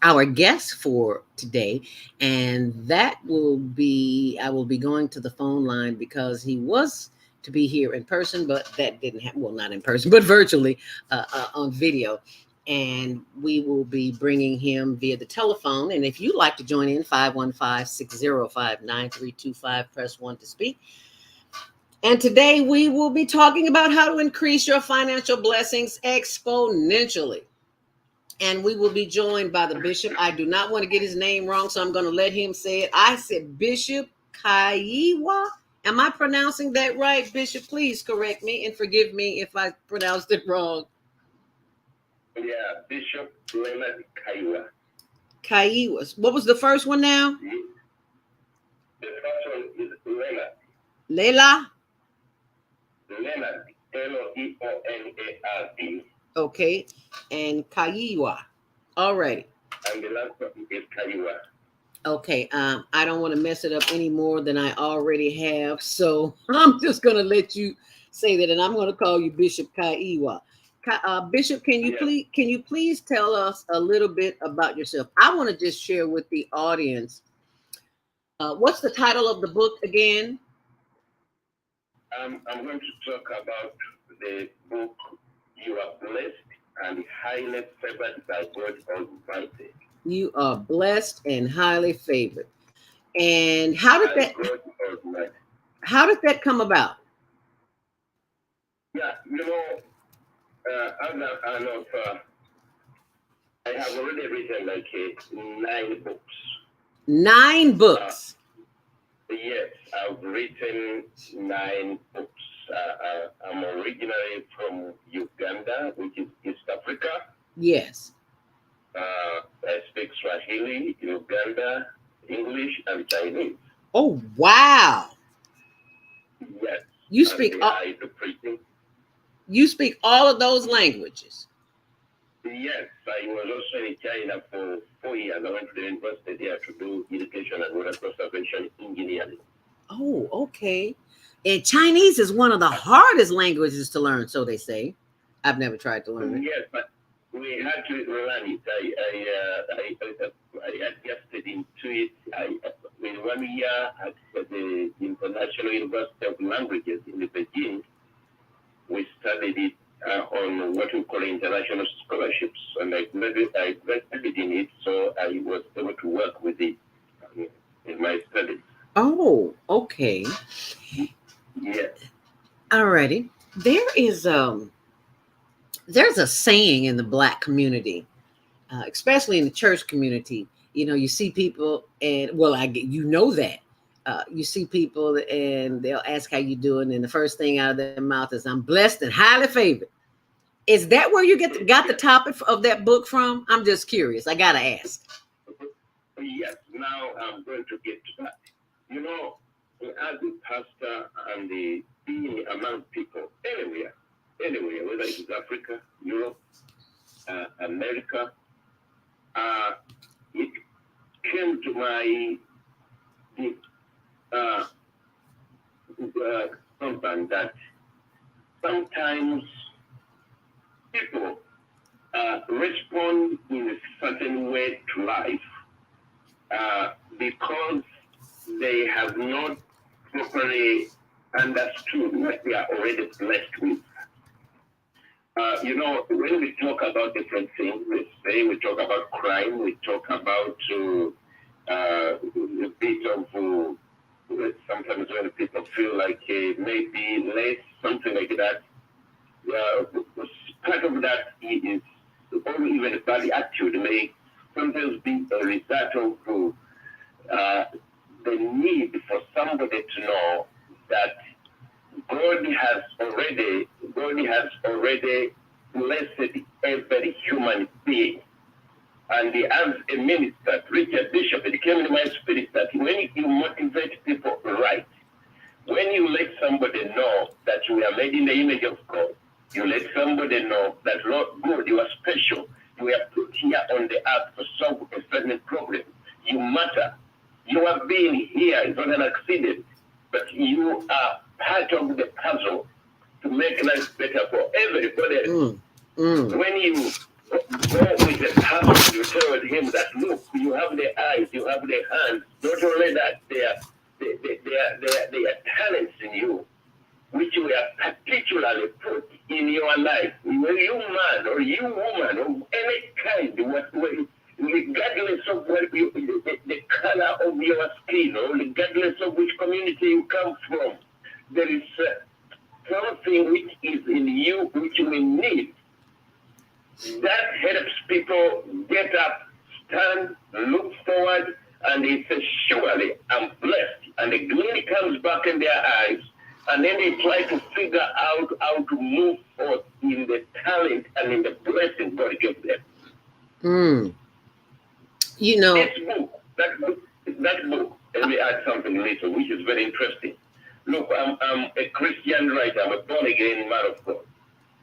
our guest for today. And that will be, I will be going to the phone line because he was to be here in person, but that didn't happen. Well, not in person, but virtually on video. And we will be bringing him via the telephone. And if you'd like to join in, 515-605-9325, press 1 to speak. And today we will be talking about how to increase your financial blessings exponentially. And we will be joined by the bishop. I do not want to get his name wrong, so I'm going to let him say it. I said Bishop Kaiya. Am I pronouncing that right, Bishop? Please correct me and forgive me if I pronounced it wrong. Yeah, Bishop Leonard Kaiya. Kaiya. What was the first one now? The first one is Leonard. Leila? Leonard. Leonard. Okay. And Kaiya. All right. And the last one is Kaiya. Okay. I don't want to mess it up any more than I already have. So I'm just going to let you say that, and I'm going to call you Bishop Kaiya. Bishop, can you please tell us a little bit about yourself? I want to just share with the audience. What's the title of the book again? I'm going to talk about the book You Are Blessed and highly favored by God Almighty. You are blessed and highly favored. And how did that come about? Yeah, I have already written like 9 books. 9 books. Yes, I've written 9 books. I'm originally from Uganda, which is East Africa. Yes. I speak Swahili, Uganda, English, and Chinese. Oh, wow. Yes. You speak all of those languages? Yes, I was also in China for 4 years. I went to the university there to do education and water conservation engineering. Oh, okay. And Chinese is one of the hardest languages to learn, so they say. I've never tried to learn it. Yes, but we had to learn it. I adjusted into it. In 1 year at the International University of Languages in Beijing, we studied it on what we call international scholarships, and I graduated in it, so I was able to work with it in my studies. Oh, okay. Yes. Alrighty. There's a saying in the Black community, especially in the church community. You see people, and that. You see people and they'll ask how you doing, and the first thing out of their mouth is, "I'm blessed and highly favored." Is that where you got the topic of that book from? I'm just curious. I gotta ask. Yes, now I'm going to get to that. As a pastor and being among people anywhere, whether it's Africa, Europe, America, it came to my compound that sometimes people respond in a certain way to life because they have not properly understood what they are already blessed with. When we talk about different things, we talk about crime, we talk about a bit of sometimes when people feel like maybe less, something like that. Part of that is, or even a bad attitude may sometimes be a result of the need for somebody to know that God has already blessed every human being. And as a minister, Richard Bishop, it came in my spirit that when you motivate people right, when you let somebody know that you are made in the image of God, you let somebody know that, Lord God, you are special. You are put here on the earth to solve a certain problem. You matter. Your being here is not an accident, but you are part of the puzzle to make life better for everybody. When you go with the puzzle, you tell him that, look, you have the eyes, you have the hands. Not only that, they are talents in you, which we are particularly put in your life. When you man or you woman of any kind, regardless of what the color of your skin, or regardless of which community you come from, there is something which is in you which we need. That helps people get up, stand, look forward, and they say, surely I'm blessed. And the gleam comes back in their eyes, and then they try to figure out how to move forth in the talent and in the blessing God gives them. That book, let me add something later, which is very interesting. Look, I'm a Christian writer. I'm a born-again man of God.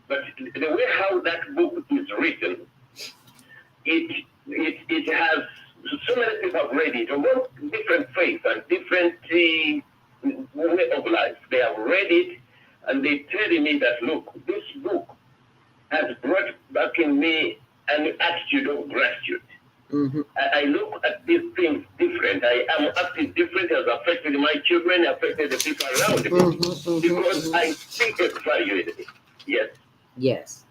But the way how that book is written, it has, so many people have read it, about different faiths and different way of life. They have read it, and they tell me that, look, this book has brought back in me an attitude of gratitude. I look at these things different. I am acting different, has affected my children, affected the people around me, because I think it's valued. Yes. Yes.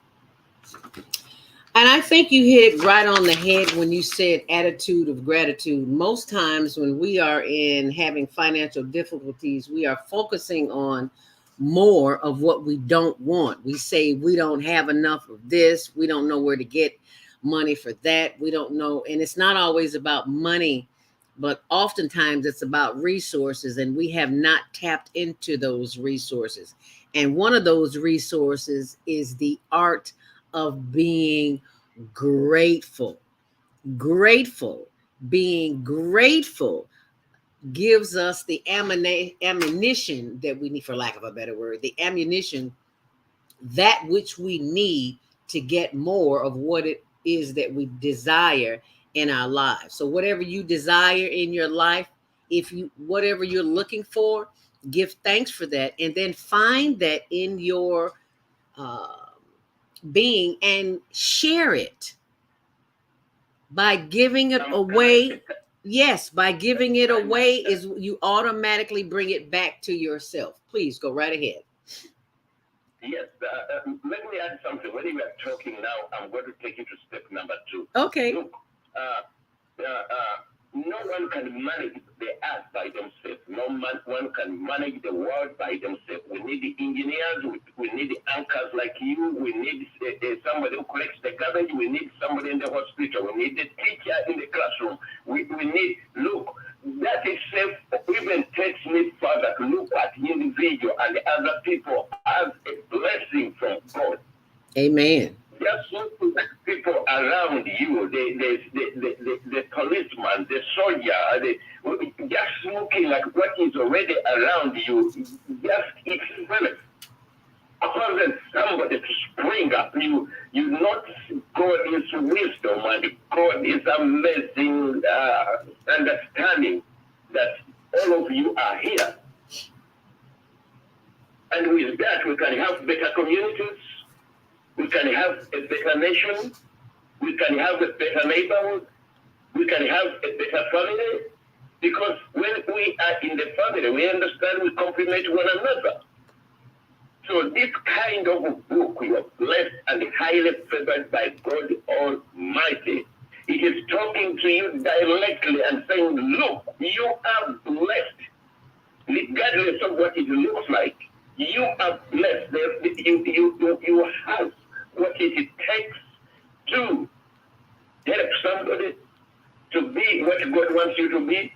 And I think you hit right on the head when you said attitude of gratitude. Most times when we are in having financial difficulties, we are focusing on more of what we don't want. We say we don't have enough of this. We don't know where to get money for that. We don't know. And it's not always about money, but oftentimes it's about resources. And we have not tapped into those resources. And one of those resources is the art of being grateful. Being grateful gives us the ammunition that we need, for lack of a better word, the ammunition, that which we need to get more of what it is that we desire in our lives. So whatever you desire in your life, whatever you're looking for, give thanks for that, and then find that in your being and share it by giving it away. Yes, by giving it away is you automatically bring it back to yourself. Please go right ahead. Yes, let me add something. When you are talking now, I'm going to take you to step number 2. Okay. Look, no one can manage the earth by themselves. No one can manage the world by themselves. We need the engineers. We need the anchors like you. We need somebody who collects the garbage. We need somebody in the hospital. We need the teacher in the classroom. We need, look, that itself even takes me further to look at individual and other people as a blessing from God. Amen. Just looking at people around you, the policeman, the soldier, just looking at what is already around you, just itself causes somebody to spring up. You notice God's wisdom and God's amazing understanding that all of you are here. And with that, we can have better communities. We can have a better nation. We can have a better neighborhood. We can have a better family. Because when we are in the family, we understand we complement one another. So this kind of book, you are blessed and highly favored by God Almighty. It is talking to you directly and saying, look, you are blessed. Regardless of what it looks like, you are blessed. You have what it takes to help somebody to be what God wants you to be,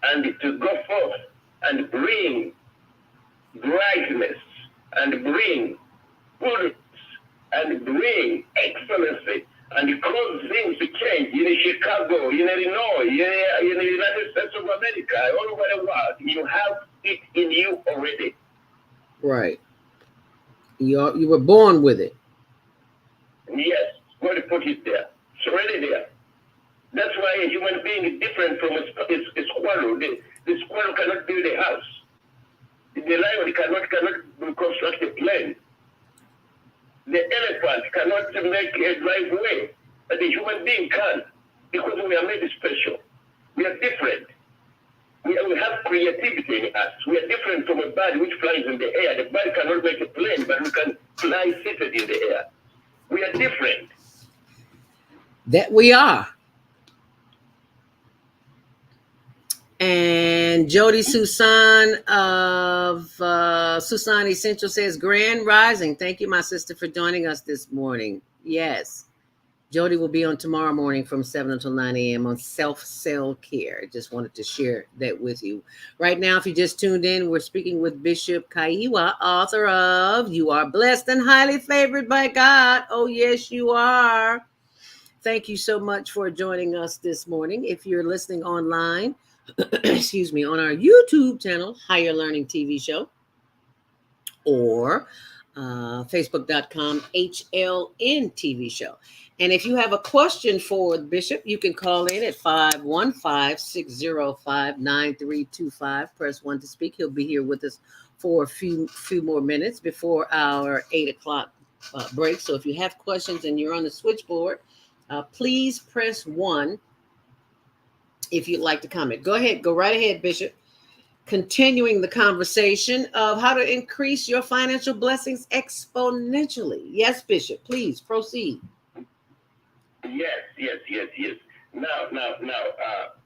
and to go forth and bring brightness and bring goodness and bring excellency and cause things to change in Chicago, in Illinois, in the United States of America, all over the world. You have it in you already. Right. You were born with it. Yes, God put it there. It's already there. That's why a human being is different from a squirrel. The squirrel cannot build a house. The lion cannot construct a plane. The elephant cannot make a driveway. But the human being can, because we are made special. We are different. We have creativity in us. We are different from a bird which flies in the air. The bird cannot make a plane, but we can fly seated in the air. We are different. That we are. And Jody Susan of Susan Essential says, Grand Rising. Thank you, my sister, for joining us this morning. Yes. Jody will be on tomorrow morning from 7 until 9 a.m. on self-cell care. Just wanted to share that with you. Right now, if you just tuned in, we're speaking with Bishop Kaiya, author of You Are Blessed and Highly Favored by God. Oh, yes, you are. Thank you so much for joining us this morning. If you're listening online, excuse me, on our YouTube channel, HigherLearning TV show, or Facebook.com HLN TV show. And if you have a question for the Bishop, you can call in at 515-605-9325. Press 1 to speak. He'll be here with us for a few more minutes before our 8 o'clock break. So if you have questions and you're on the switchboard, please press 1 if you'd like to comment. Go ahead. Go right ahead, Bishop. Continuing the conversation of how to increase your financial blessings exponentially. Yes, Bishop, please proceed. Yes. Now,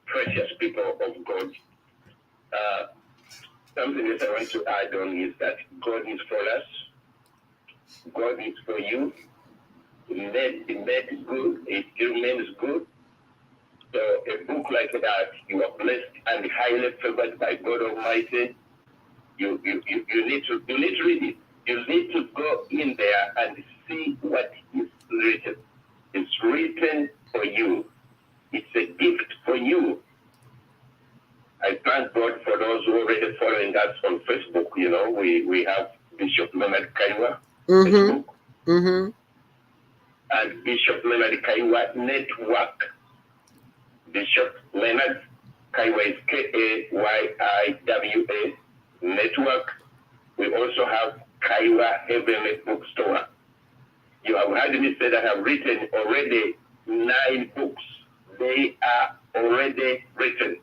precious people of God, something that I want to add on is that God is for us. God is for you. It made good. It remains good. So a book like that, you are blessed and highly favored by God Almighty. You need to read it. You need to go in there and see what is written. It's written for you. It's a gift for you. I thank God for those who are already following us on Facebook. You know, we have Bishop Leonard Kaiya, Facebook, and Bishop Leonard Kaiya Network. Bishop Leonard Kaiya is Kayyiwa Network. We also have Kaiya Heavenly Bookstore. You have heard me say that I've written already 9 books. They are already written.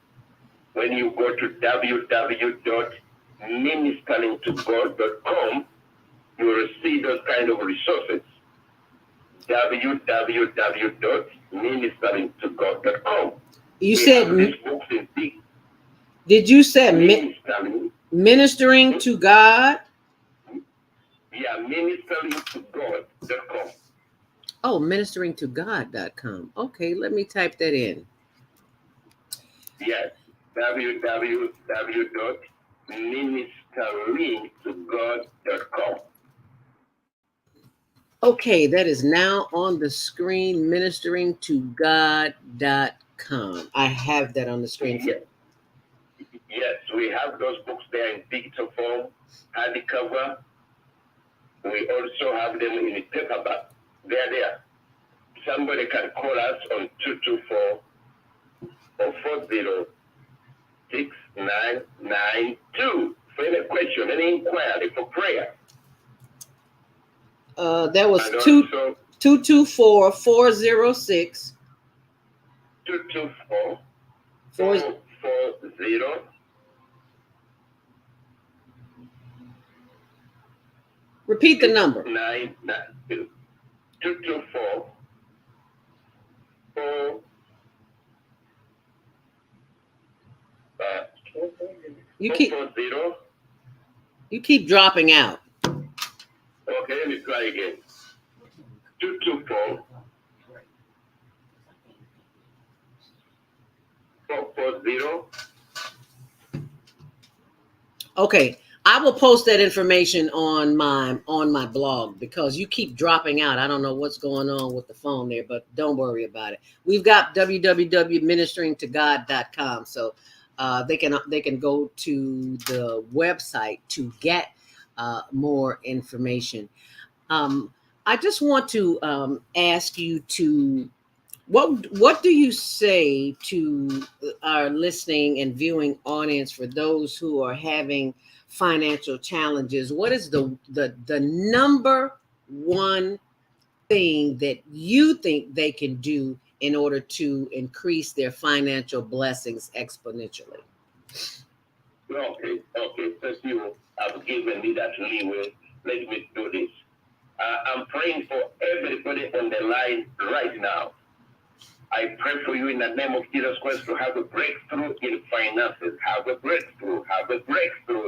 When you go to www.ministeringtogod.com, you will see those kind of resources. www.ministeringtogod.com. You said, did you say ministering to God? Yeah, ministeringtogod.com. Oh, ministeringtogod.com. Okay, let me type that in. Yes, www.ministeringtogod.com. Okay, that is now on the screen, ministeringtogod.com. I have that on the screen. Yes, we have those books there in digital form, hardcover. We also have them in paperback. They're there. Somebody can call us on 224 or 406992 for any question, any inquiry, for prayer. That was 224-406 224-440. Repeat the number. 992 224 You keep dropping out. Okay, let me try again. 224 440. Okay, I will post that information on my blog because you keep dropping out. I don't know what's going on with the phone there, but don't worry about it. We've got www.ministeringtogod.com, so they can go to the website to get more information. I just want to ask you to what do you say to our listening and viewing audience for those who are having financial challenges? What is the number one thing that you think they can do in order to increase their financial blessings exponentially? Okay. Since you have given me that leeway, let me do this. I'm praying for everybody on the line right now. I pray for you in the name of Jesus Christ to have a breakthrough in finances. Have a breakthrough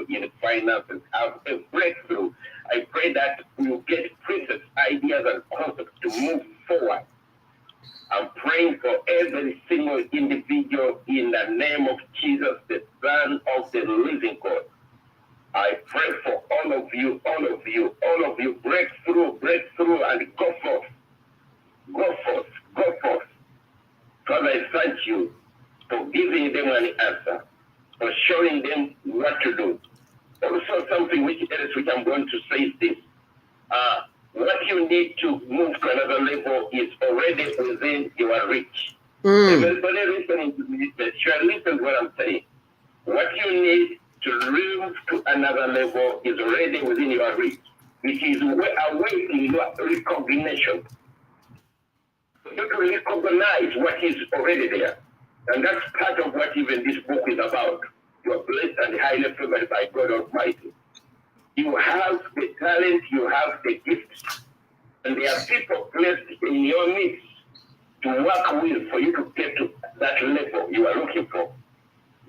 in finances. Have a breakthrough. I pray that you get precepts, ideas, and concepts to move forward. I'm praying for every single individual in the name of Jesus, the Son of the living God. I pray for all of you, breakthrough, and go forth. Father, I thank you for giving them an answer, for showing them what to do. Also, something which I'm going to say is this. What you need to move to another level is already within your reach. Everybody listening to me, sure, listen to what I'm saying. What you need to move to another level is already within your reach. It is awaiting your recognition. You to recognize what is already there. And that's part of what even this book is about. You are blessed and highly favored by God Almighty. You have the talent, you have the gift, and there are people placed in your midst to work with for you to get to that level you are looking for.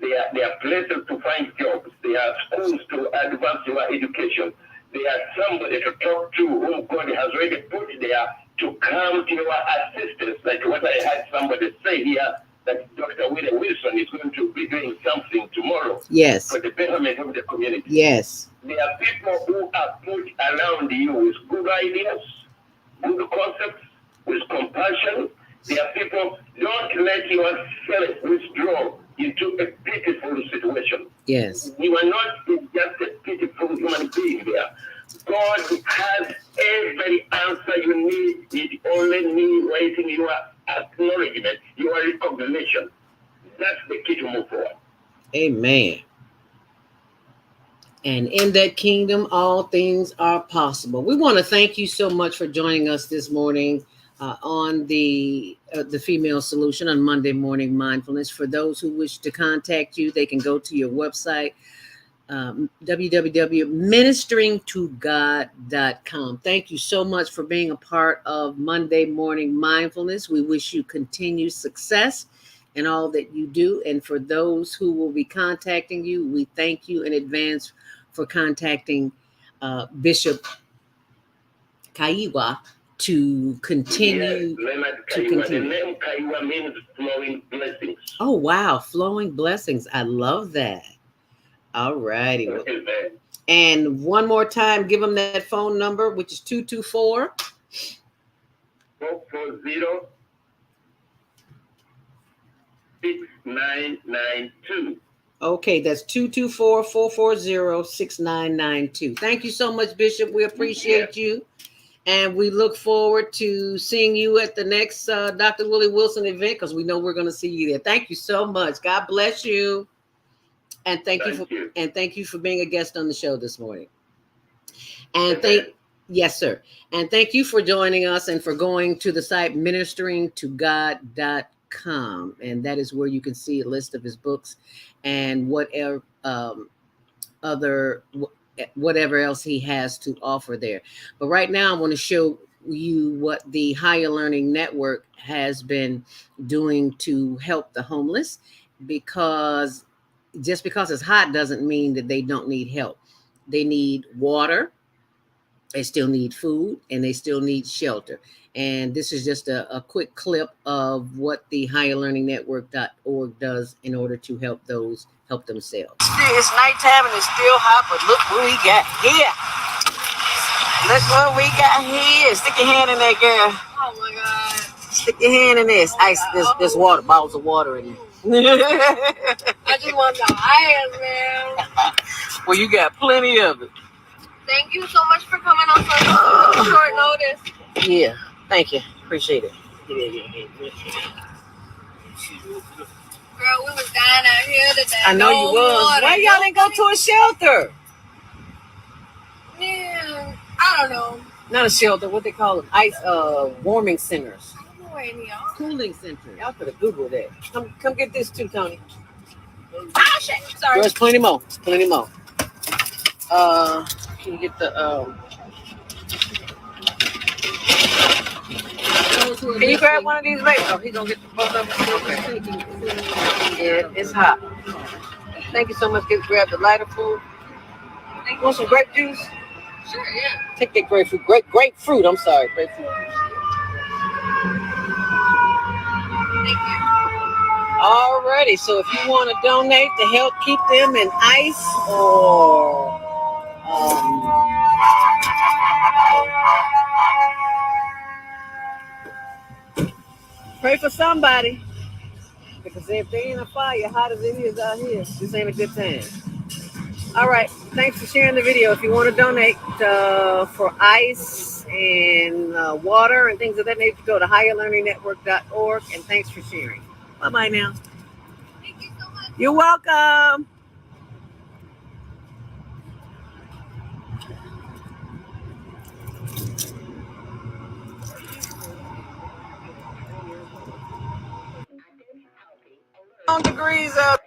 There are places to find jobs. There are schools to advance your education. There are somebody to talk to whom God has already put there to come to your assistance. Like what I had somebody say here, that Dr. William Wilson is going to be doing something tomorrow. Yes. For the betterment of the community. Yes. There are people who are put around you with good ideas, good concepts, with compassion. There are people, don't let yourself withdraw into a pitiful situation. Yes. You are not just a pitiful human being there. God has every answer you need. It only needs waiting your acknowledgement, your recognition. That's the key to move forward. Amen. And in that kingdom, all things are possible. We want to thank you so much for joining us this morning on the Female Solution on Monday Morning Mindfulness. For those who wish to contact you, they can go to your website, www.ministeringtogod.com. Thank you so much for being a part of Monday Morning Mindfulness. We wish you continued success in all that you do. And for those who will be contacting you, we thank you in advance for contacting Bishop Kaiya to continue. Yes, Leonard Kaiya. The name Kaiya means flowing blessings. Oh, wow. Flowing blessings. I love that. All righty. And one more time, give them that phone number, which is 224 440 6992. Okay, that's 224-440-6992. Thank you so much, Bishop. We appreciate you. And we look forward to seeing you at the next Dr. Willie Wilson event, because we know we're going to see you there. Thank you so much. God bless you. And thank you for being a guest on the show this morning. And yes, sir. And thank you for joining us and for going to the site ministeringtogod.com. And that is where you can see a list of his books and whatever whatever else he has to offer there. But right now I want to show you what the Higher Learning Network has been doing to help the homeless, because just because it's hot doesn't mean that they don't need help. They need water, they still need food, and they still need shelter. And this is just a quick clip of what the HigherLearningNetwork.org does in order to help those help themselves. It's nighttime and it's still hot, but look what we got here. Look what we got here. Stick your hand in there, girl. Oh my God. Stick your hand in this. Ice, there's water, bottles of water in there. I just want the ice, man. Well, you got plenty of it. Thank you so much for coming on such short notice. Yeah, thank you. Appreciate it. Girl, we was dying out here today. I know you was. Water. Why y'all didn't go to a shelter? Yeah, I don't know. Not a shelter. What they call them? Ice warming centers. I don't know where any are. Cooling centers. Y'all could have Googled that. Come get this too, Tony. Ah, shit. Sorry. There's plenty more. Plenty more. Can you get the Can you grab one of these later? Oh, he's gonna get the both of them. Yeah, it's hot. Thank you so much. Grab the lighter food. You want some grape juice? Sure, yeah. Take that grapefruit. Grapefruit. I'm sorry, grapefruit. Thank you. Alrighty. So if you want to donate to help keep them in ice or pray for somebody, because if they ain't a fire, hot as it is out here, this ain't a good time. All right, thanks for sharing the video. If you want to donate for ice and water and things of that nature, go to HigherLearningNetwork.org, and thanks for sharing. Bye-bye now. Thank you so much. You're welcome. Degrees up.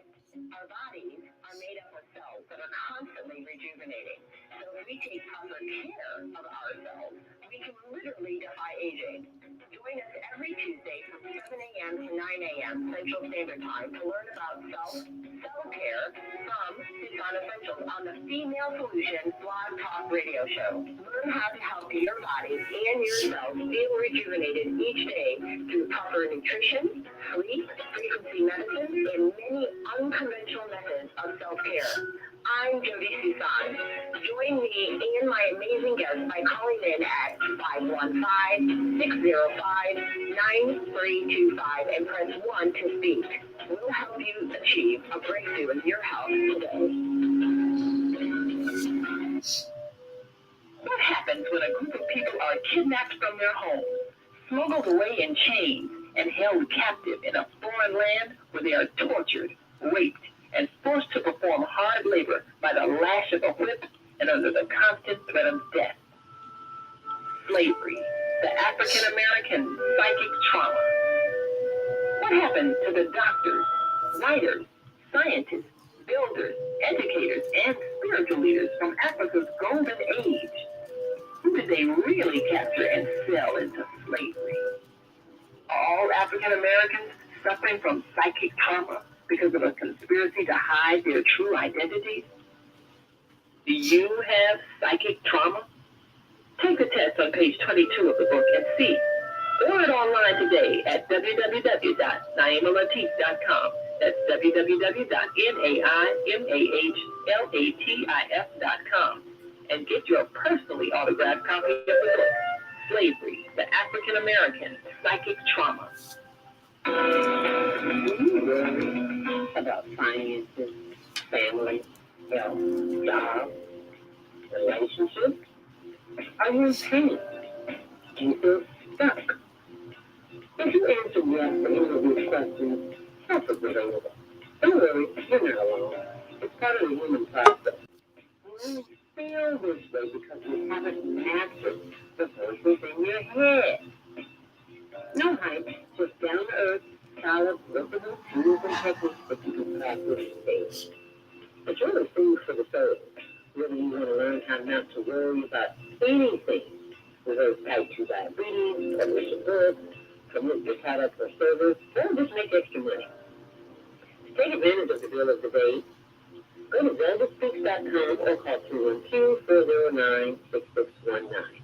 Our bodies are made up of cells that are constantly rejuvenating. So when we take proper care of ourselves, we can literally defy aging. Join us every every Tuesday from 7 a.m. to 9 a.m. Central Standard Time to learn about self-care from Susan Essentials on the Female Solution Blog Talk Radio Show. Learn how to help your body and yourself feel rejuvenated each day through proper nutrition, sleep, frequency medicine, and many unconventional methods of self-care. I'm Jody Susan. Join me and my amazing guests by calling in at 515-605-9325 and press 1 to speak. We'll help you achieve a breakthrough in your health today. What happens when a group of people are kidnapped from their homes, smuggled away in chains, and held captive in a foreign land where they are tortured, raped, and forced to perform hard labor by the lash of a whip and under the constant threat of death? Slavery, the African American psychic trauma. What happened to the doctors, writers, scientists, builders, educators, and spiritual leaders from Africa's golden age? Who did they really capture and sell into slavery? Are all African Americans suffering from psychic trauma because of a conspiracy to hide their true identities? Do you have psychic trauma? Take the test on page 22 of the book and see. Order it online today at www.naimalatif.com. That's www.naimalatif.com. And get your personally autographed copy of the book, Slavery, the African American Psychic Trauma. Do you worry about finances, family, health, job, relationships? Are you in pain? Do you feel stuck? If you answer yes to any of these questions, help is available. Don't worry, you're not alone. It's part of the human process. You feel this way because you haven't mastered the voices in your head. No hype, just down to earth, solid, workable tools and techniques that you can practice daily. It's really food for the soul. Whether you want to learn how not to worry about anything, reverse type 2 diabetes, publish a book, promote your product or service, or just make extra money. To take advantage of the deal of the day, go to ZeldaSpeaks.com or call 212-409-6619.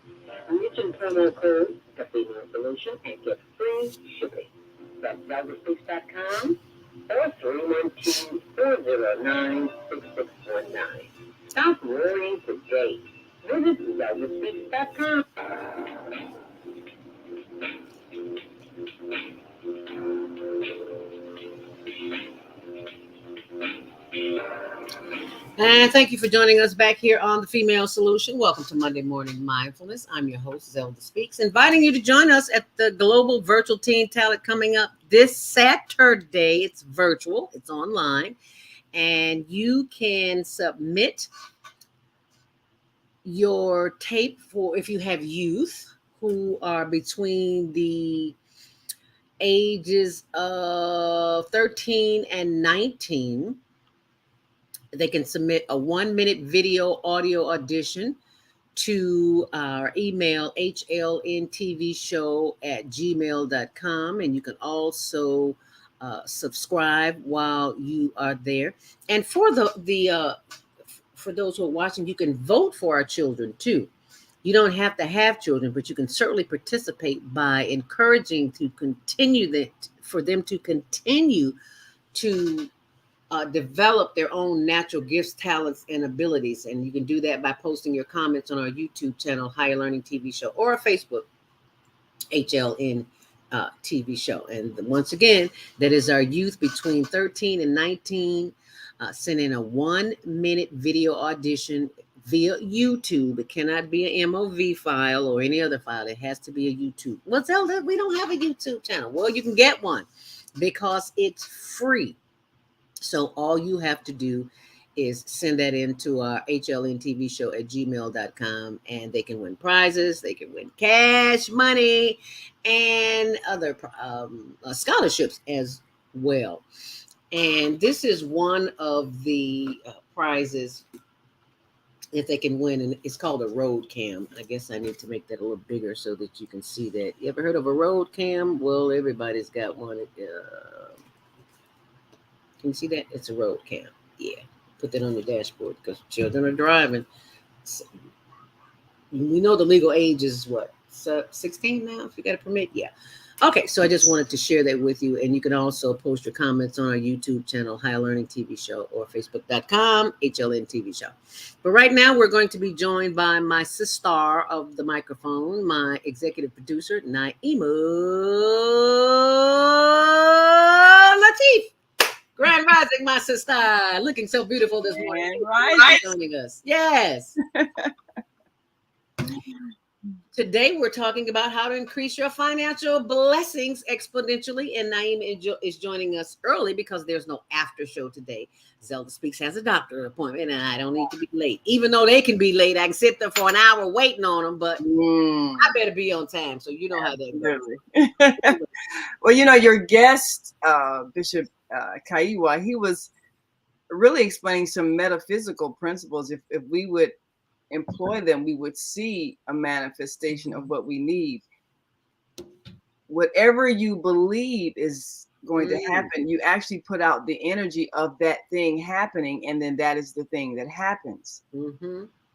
Mention promo code The Female Solution and get free shipping. That's ZeldaSpeaks.com or 312-409-6619. Stop worrying today. Visit ZeldaSpeaks.com. And thank you for joining us back here on The Female Solution. Welcome to Monday Morning Mindfulness. I'm your host, ZeldaSpeaks, inviting you to join us at the Global Virtual Teen Talent coming up this Saturday. It's virtual, it's online, and you can submit your tape for if you have youth who are between the ages of 13 and 19. They can submit a 1-minute video audio audition to our email, HLNTVshow@gmail.com. And you can also subscribe while you are there. And for for those who are watching, you can vote for our children too. You don't have to have children, but you can certainly participate by encouraging for them to continue to develop their own natural gifts, talents, and abilities. And you can do that by posting your comments on our YouTube channel, HigherLearning TV Show, or our Facebook, HLN TV Show. And once again, that is our youth between 13 and 19. Send in a 1-minute video audition via YouTube. It cannot be an MOV file or any other file. It has to be a YouTube. Well, Zelda, we don't have a YouTube channel. Well, you can get one because it's free. So all you have to do is send that into our HLNTVshow@gmail.com, and they can win prizes. They can win cash, money, and other scholarships as well. And this is one of the prizes if they can win, and it's called a road cam. I guess I need to make that a little bigger so that you can see that. You ever heard of a road cam? Well, everybody's got one. Can you see that? It's a road cam. Yeah, put that on your dashboard because children are driving. So, we know the legal age is what, 16 now if you got a permit. Yeah. Okay, so I just wanted to share that with you, and you can also post your comments on our YouTube channel, HigherLearning TV Show, or Facebook.com, HLN TV Show. But right now, we're going to be joined by my sister of the microphone, my executive producer, Naima Latif. Grand Rising, my sister, looking so beautiful this morning. Right. Joining us. Yes. Today, we're talking about how to increase your financial blessings exponentially. And Naima is joining us early because there's no after show today. ZeldaSpeaks has a doctor appointment, and I don't need to be late. Even though they can be late, I can sit there for an hour waiting on them, but I better be on time. So you know how that goes. Well, your guest, Bishop Kaiya, he was really explaining some metaphysical principles. If we would employ them, we would see a manifestation of what we need. Whatever you believe is going to happen, you actually put out the energy of that thing happening, and then that is the thing that happens.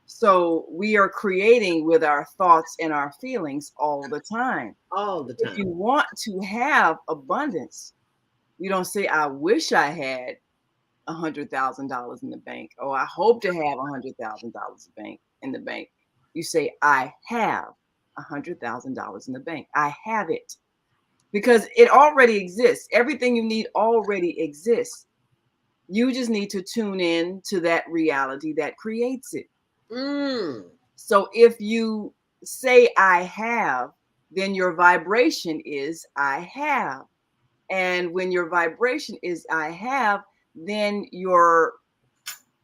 So we are creating with our thoughts and our feelings all the time. All the time. If you want to have abundance, you don't say, I wish I had $100,000 in the bank. Oh, I hope to have $100,000 in the bank. You say, I have $100,000 in the bank. I have it. Because it already exists. Everything you need already exists. You just need to tune in to that reality that creates it. So if you say, I have, then your vibration is, I have. And when your vibration is, I have, then your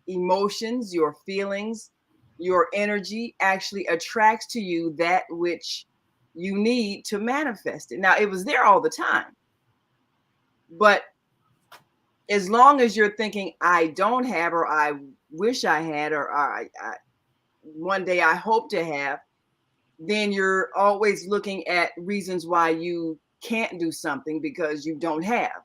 emotions, your feelings, your energy actually attracts to you that which you need to manifest it. Now, it was there all the time. But as long as you're thinking, I don't have, or I wish I had, or I one day I hope to have, then you're always looking at reasons why you can't do something because you don't have.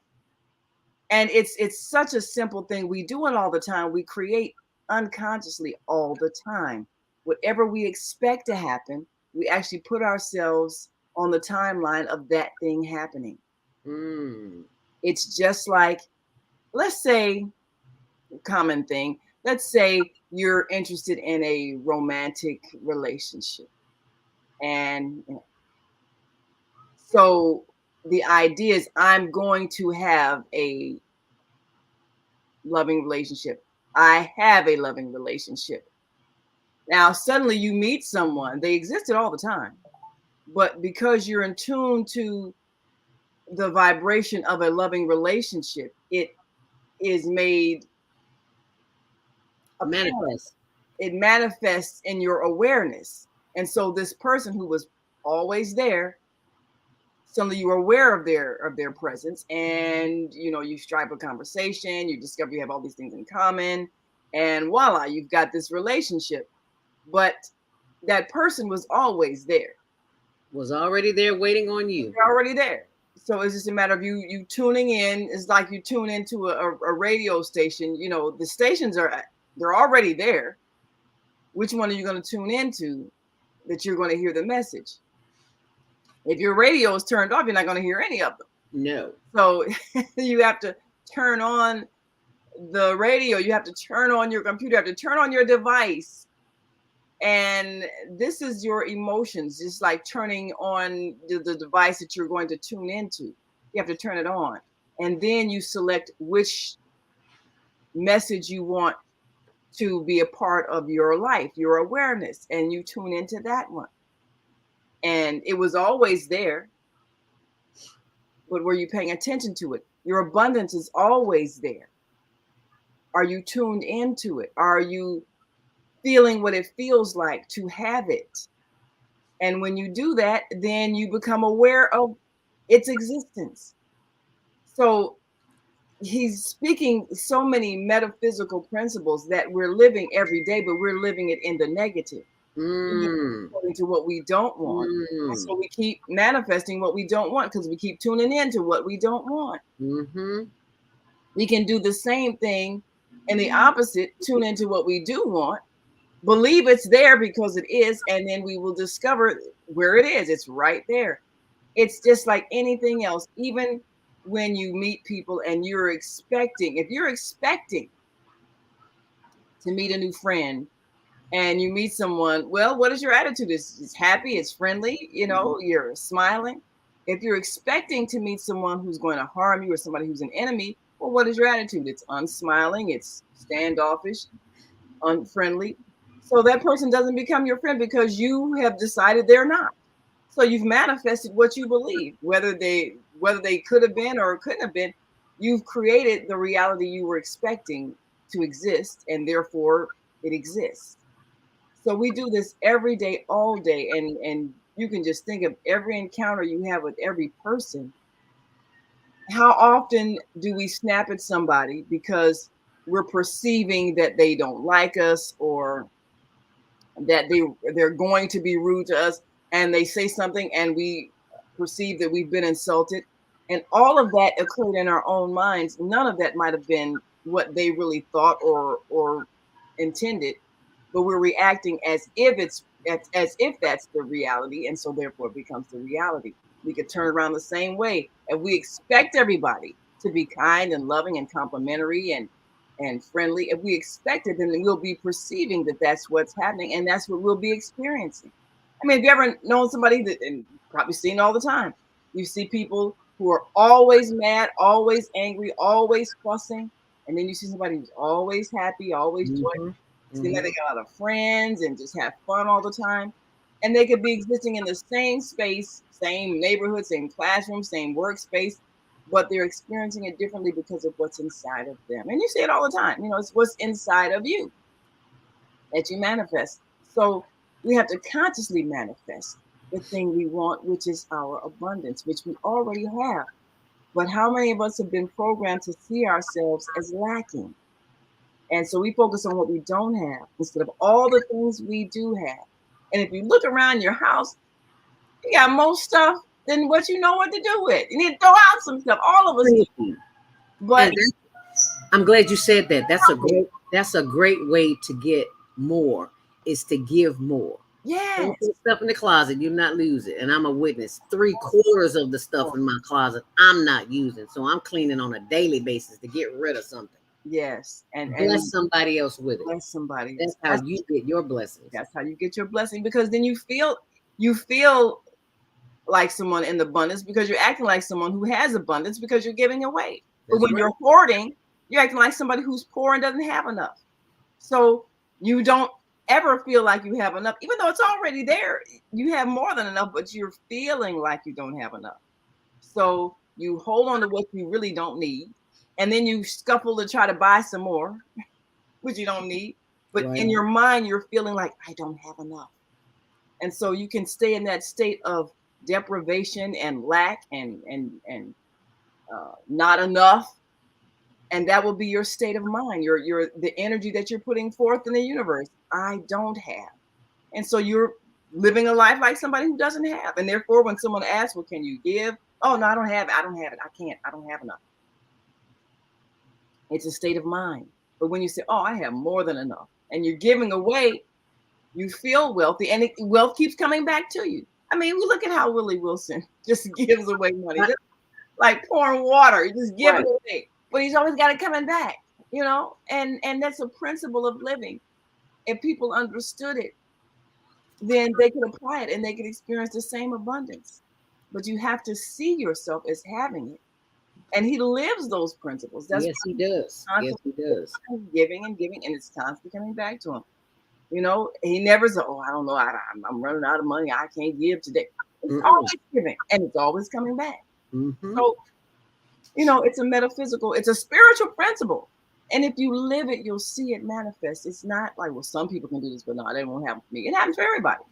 And it's such a simple thing. We do it all the time. We create unconsciously all the time. Whatever we expect to happen, we actually put ourselves on the timeline of that thing happening. It's just like, let's say, common thing, let's say you're interested in a romantic relationship. And so the idea is, I'm going to have a loving relationship. I have a loving relationship. Now, suddenly you meet someone, they existed all the time, but because you're in tune to the vibration of a loving relationship, it is made manifest. It manifests in your awareness. And so this person who was always there, suddenly you are aware of their presence, and you strike a conversation, you discover you have all these things in common, and voila, you've got this relationship. But that person was always there. Was already there waiting on you. They're already there. So it's just a matter of you tuning in. It's like you tune into a radio station. The stations they're already there. Which one are you going to tune into that you're going to hear the message? If your radio is turned off, you're not going to hear any of them. No. So you have to turn on the radio. You have to turn on your computer. You have to turn on your device. And this is your emotions, just like turning on the device that you're going to tune into. You have to turn it on. And then you select which message you want to be a part of your life, your awareness, and you tune into that one. And it was always there, but were you paying attention to it? Your abundance is always there. Are you tuned into it? Are you feeling what it feels like to have it? And when you do that, then you become aware of its existence. So he's speaking so many metaphysical principles that we're living every day, but we're living it in the negative. According to what we don't want. And so we keep manifesting what we don't want because we keep tuning into what we don't want. We can do the same thing and the opposite, tune into what we do want, believe it's there because it is, and then we will discover where it is. It's right there. It's just like anything else. Even when you meet people and if you're expecting to meet a new friend, and you meet someone, well, what is your attitude? It's happy, it's friendly, you're smiling. If you're expecting to meet someone who's going to harm you or somebody who's an enemy, well, what is your attitude? It's unsmiling, it's standoffish, unfriendly. So that person doesn't become your friend because you have decided they're not. So you've manifested what you believe, whether they could have been or couldn't have been. You've created the reality you were expecting to exist, and therefore it exists. So we do this every day, all day, and you can just think of every encounter you have with every person. How often do we snap at somebody because we're perceiving that they don't like us or that they're going to be rude to us, and they say something and we perceive that we've been insulted, and all of that occurred in our own minds. None of that might have been what they really thought or intended, but we're reacting as if that's the reality, and so therefore it becomes the reality. We could turn around the same way, and we expect everybody to be kind and loving and complimentary and friendly. If we expect it, then we'll be perceiving that that's what's happening, and that's what we'll be experiencing. I mean, have you ever known somebody that, and probably seen all the time, you see people who are always mad, always angry, always fussing, and then you see somebody who's always happy, always joyful. Seem like they got a lot of friends and just have fun all the time. And they could be existing in the same space, same neighborhood, same classroom, same workspace, but they're experiencing it differently because of what's inside of them. And you see it all the time. It's what's inside of you that you manifest. So we have to consciously manifest the thing we want, which is our abundance, which we already have. But how many of us have been programmed to see ourselves as lacking? And so we focus on what we don't have instead of all the things we do have. And if you look around your house, you got more stuff than what you know what to do with. You need to throw out some stuff. All of us do. But I'm glad you said that. That's a great way to get more, is to give more. Yeah. Stuff in the closet, you not lose it. And I'm a witness. 3/4 of the stuff in my closet I'm not using. So I'm cleaning on a daily basis to get rid of something. Yes. And bless somebody else with it. Bless somebody. That's how you get your blessing. That's how you get your blessing, because then you feel like someone in abundance because you're acting like someone who has abundance because you're giving away. But when you're hoarding, you're acting like somebody who's poor and doesn't have enough. So you don't ever feel like you have enough, even though it's already there. You have more than enough, but you're feeling like you don't have enough. So you hold on to what you really don't need. And then you scuffle to try to buy some more, which you don't need. But in your mind, you're feeling like, I don't have enough. And so you can stay in that state of deprivation and lack and not enough. And that will be your state of mind, the energy that you're putting forth in the universe. I don't have. And so you're living a life like somebody who doesn't have. And therefore, when someone asks, well, can you give? Oh, no, I don't have it. I don't have it. I can't. I don't have enough. It's a state of mind. But when you say, oh, I have more than enough, and you're giving away, you feel wealthy, and wealth keeps coming back to you. I mean, we look at how Willie Wilson just gives away money, just like pouring water. He just gives it away, but he's always got it coming back, and that's a principle of living. If people understood it, then they could apply it and they could experience the same abundance. But you have to see yourself as having it. And he lives those principles. That's yes, he does. Yes, he does. Giving and giving, and it's constantly coming back to him. He never said, oh, I don't know, I'm running out of money, I can't give today. It's always giving, and it's always coming back. So, it's a metaphysical, it's a spiritual principle. And if you live it, you'll see it manifest. It's not like, well, some people can do this, but no, that won't happen for me. It happens for everybody.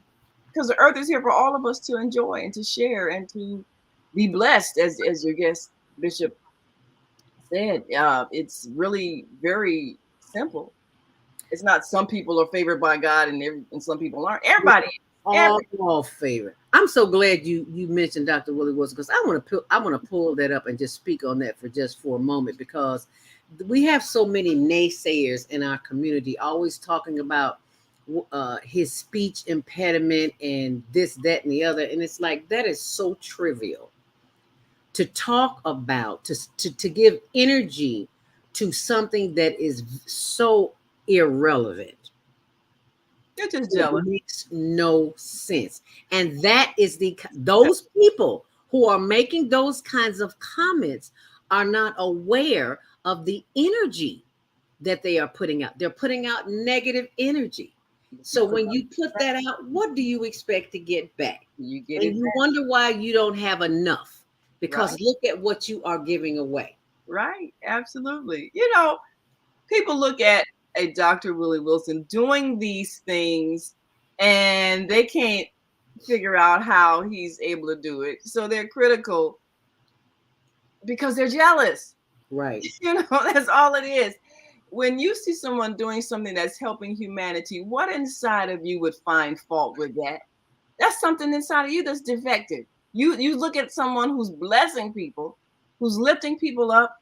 Because the earth is here for all of us to enjoy and to share and to be blessed, as your guest Bishop said, it's really very simple. It's not some people are favored by God and some people aren't. Everybody. All favorite. I'm so glad you mentioned Dr. Willie Wilson, because I want to pull that up and just speak on that for a moment, because we have so many naysayers in our community always talking about his speech impediment and this, that, and the other, and it's like, that is so trivial to talk about, to give energy to something that is so irrelevant. You're just jealous. It makes no sense. And that is those people who are making those kinds of comments are not aware of the energy that they are putting out. They're putting out negative energy. So when you put that out, what do you expect to get back? You get and it you back. wonder why you don't have enough, because Right. look at what you are giving away. Right. Absolutely. You know, people look at a Dr. Willie Wilson doing these things and they can't figure out how he's able to do it. So they're critical because they're jealous. Right. You know, that's all it is. When you see someone doing something that's helping humanity, what inside of you would find fault with that? That's something inside of you that's defective. You look at someone who's blessing people, who's lifting people up,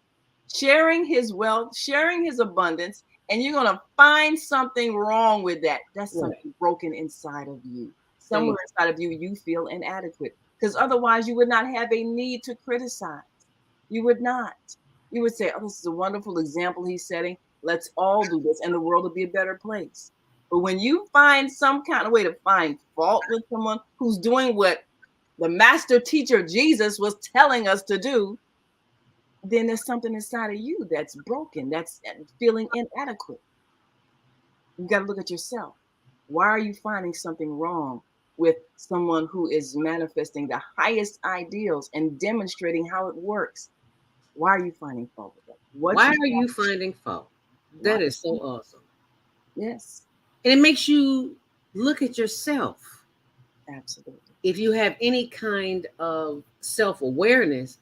sharing his wealth, sharing his abundance, and you're going to find something wrong with that. That's something broken inside of you. Somewhere inside of you, you feel inadequate, because otherwise you would not have a need to criticize. You would not. You would say, oh, this is a wonderful example he's setting. Let's all do this, and the world will be a better place. But when you find some kind of way to find fault with someone who's doing what the master teacher Jesus was telling us to do, then there's something inside of you that's broken, that's feeling inadequate. You got to look at yourself. Why are you finding something wrong with someone who is manifesting the highest ideals and demonstrating how it works? Why are you finding fault with that? Why are you finding fault? That is so awesome. Yes. And it makes you look at yourself. Absolutely. If you have any kind of self-awareness,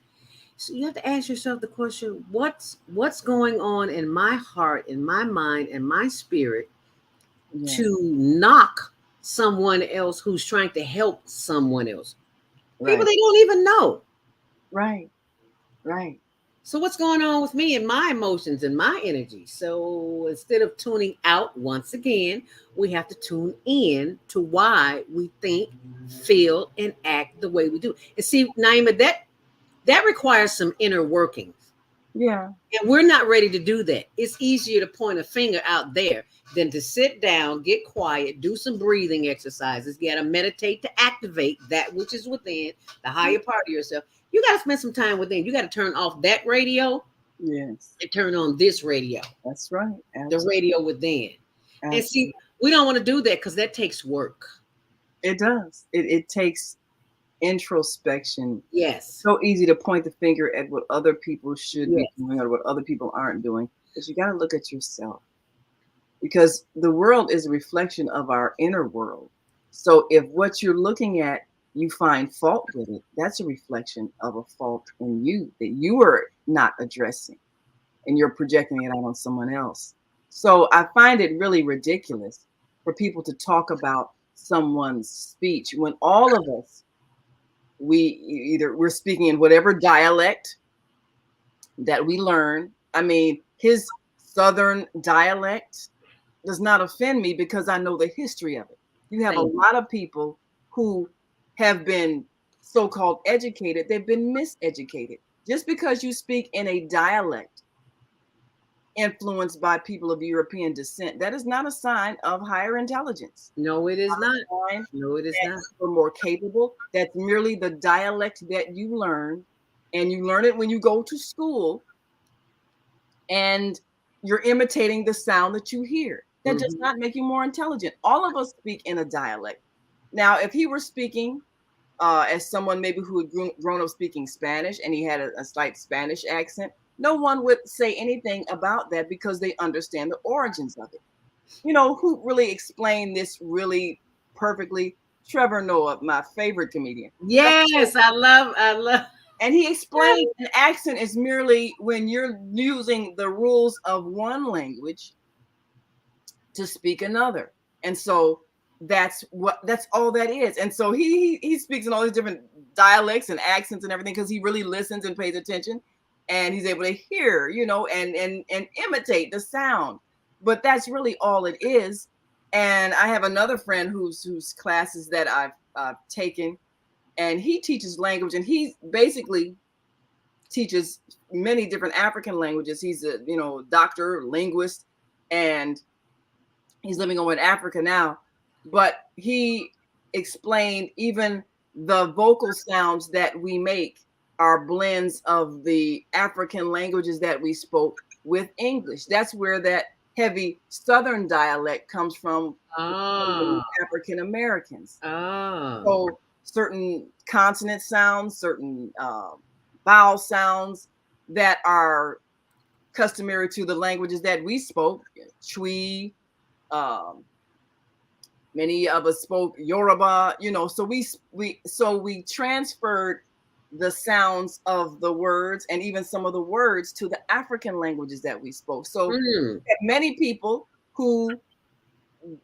so you have to ask yourself the question, what's going on in my heart, in my mind, and my spirit to knock someone else who's trying to help someone else? People they don't even know. Right. Right. So what's going on with me and my emotions and my energy? So instead of tuning out, once again, we have to tune in to why we think, feel, and act the way we do. And see, Naima, that requires some inner workings. Yeah. And we're not ready to do that. It's easier to point a finger out there than to sit down, get quiet, do some breathing exercises. You got to meditate to activate that which is within, the higher part of yourself. You got to spend some time within. You got to turn off that radio. Yes. And turn on this radio. That's right. Absolutely. The radio within. Absolutely. And see, we don't want to do that because that takes work. It does. It takes introspection. Yes. So easy to point the finger at what other people should be doing or what other people aren't doing. But you got to look at yourself, because the world is a reflection of our inner world. So if what you're looking at, you find fault with it, that's a reflection of a fault in you that you are not addressing, and you're projecting it out on someone else. So I find it really ridiculous for people to talk about someone's speech when all of us, we're speaking in whatever dialect that we learn. I mean, his Southern dialect does not offend me because I know the history of it. You have a lot of people who have been so-called educated, they've been miseducated. Just because you speak in a dialect influenced by people of European descent, that is not a sign of higher intelligence. No, it is not. No, it is not. We're more capable. That's merely the dialect that you learn, and you learn it when you go to school, and you're imitating the sound that you hear. That does not make you more intelligent. All of us speak in a dialect. Now, if he were speaking as someone maybe who had grown up speaking Spanish and he had a slight Spanish accent, no one would say anything about that because they understand the origins of it. You know, who really explained this really perfectly? Trevor Noah, my favorite comedian. Yes, I love And he explained an accent is merely when you're using the rules of one language to speak another. And so that's all that is. And so he speaks in all these different dialects and accents and everything because he really listens and pays attention, and he's able to hear, and imitate the sound. But that's really all it is. And I have another friend whose classes that I've taken, and he teaches language, and he basically teaches many different African languages. He's a doctor, linguist, and he's living over in Africa now. But he explained even the vocal sounds that we make are blends of the African languages that we spoke with English. That's where that heavy Southern dialect comes from African Americans. So certain consonant sounds, certain vowel sounds that are customary to the languages that we spoke, Twi, many of us spoke Yoruba, so we transferred the sounds of the words and even some of the words to the African languages that we spoke. So many people who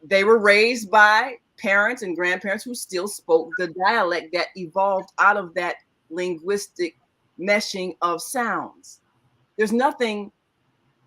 they were raised by parents and grandparents who still spoke the dialect that evolved out of that linguistic meshing of sounds. There's nothing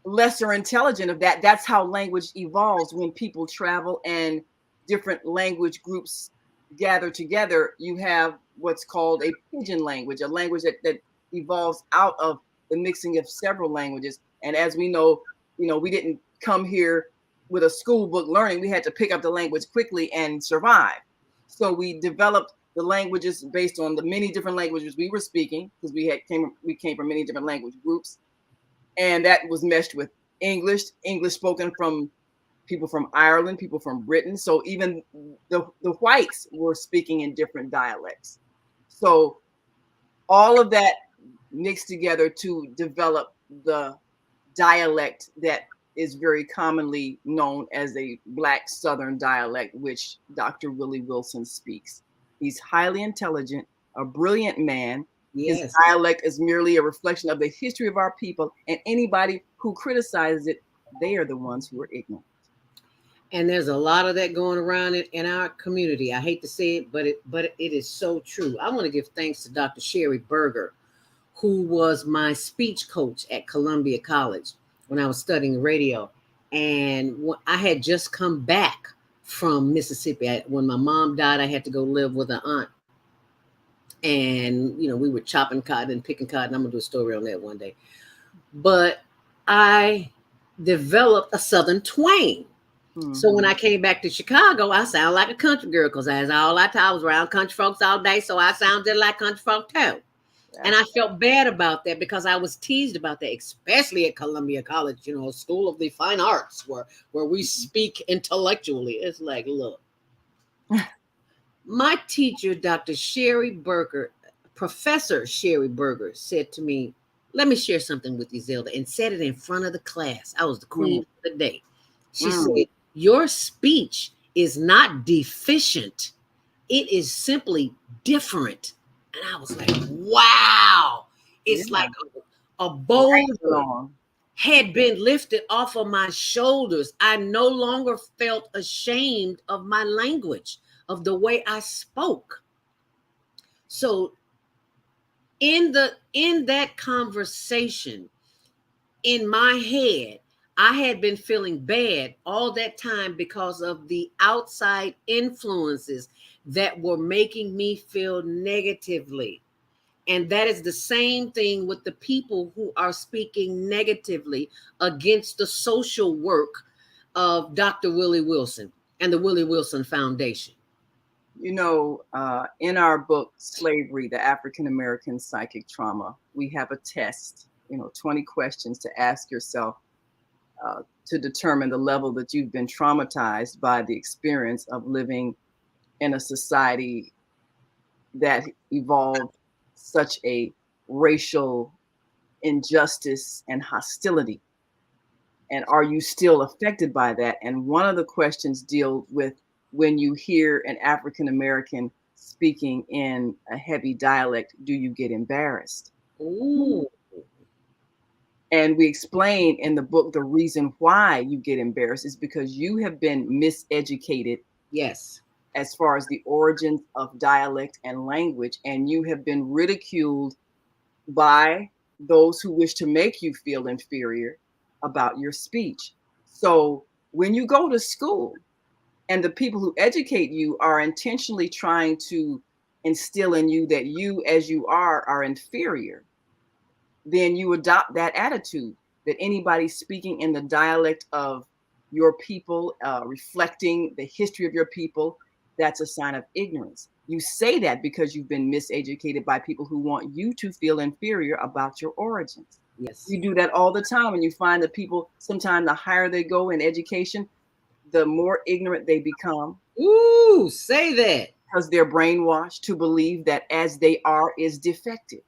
lesser intelligent of that. That's how language evolves. When people travel and different language groups gather together, you have what's called a pidgin language, a language that evolves out of the mixing of several languages. And as we know, we didn't come here with a school book learning. We had to pick up the language quickly and survive. So we developed the languages based on the many different languages we were speaking, because we came from many different language groups. And that was meshed with English spoken from people from Ireland, people from Britain. So even the whites were speaking in different dialects. So all of that mixed together to develop the dialect that is very commonly known as a Black Southern dialect, which Dr. Willie Wilson speaks. He's highly intelligent, a brilliant man. Yes. His dialect is merely a reflection of the history of our people, and anybody who criticizes it, they are the ones who are ignorant. And there's a lot of that going around in our community. I hate to say it, but it is so true. I want to give thanks to Dr. Sherry Berger, who was my speech coach at Columbia College when I was studying radio. And I had just come back from Mississippi. When my mom died, I had to go live with an aunt. And, we were chopping cotton and picking cotton. I'm going to do a story on that one day. But I developed a Southern twang. Mm-hmm. So when I came back to Chicago, I sound like a country girl because I was around country folks all day. So I sounded like country folk too. Yeah. And I felt bad about that because I was teased about that, especially at Columbia College, School of the Fine Arts, where we speak intellectually. It's like, look. My teacher, Dr. Sherry Berger, Professor Sherry Berger, said to me, let me share something with you, Zelda, and said it in front of the class. I was the queen of the day. She said, your speech is not deficient. It is simply different. And I was like, wow. It's like a boulder had been lifted off of my shoulders. I no longer felt ashamed of my language, of the way I spoke. So in that conversation, in my head, I had been feeling bad all that time because of the outside influences that were making me feel negatively. And that is the same thing with the people who are speaking negatively against the social work of Dr. Willie Wilson and the Willie Wilson Foundation. In our book, Slavery, the African American Psychic Trauma, we have a test, 20 questions to ask yourself to determine the level that you've been traumatized by the experience of living in a society that evolved such a racial injustice and hostility. And are you still affected by that? And one of the questions deals with when you hear an African American speaking in a heavy dialect, do you get embarrassed? Ooh. And we explain in the book the reason why you get embarrassed is because you have been miseducated. Yes. As far as the origins of dialect and language, and you have been ridiculed by those who wish to make you feel inferior about your speech. So when you go to school and the people who educate you are intentionally trying to instill in you that you, as you are inferior, then you adopt that attitude that anybody speaking in the dialect of your people, reflecting the history of your people, that's a sign of ignorance. You say that because you've been miseducated by people who want you to feel inferior about your origins. Yes. You do that all the time, and you find that people, sometimes the higher they go in education, the more ignorant they become. Ooh, say that. Because they're brainwashed to believe that as they are is defective.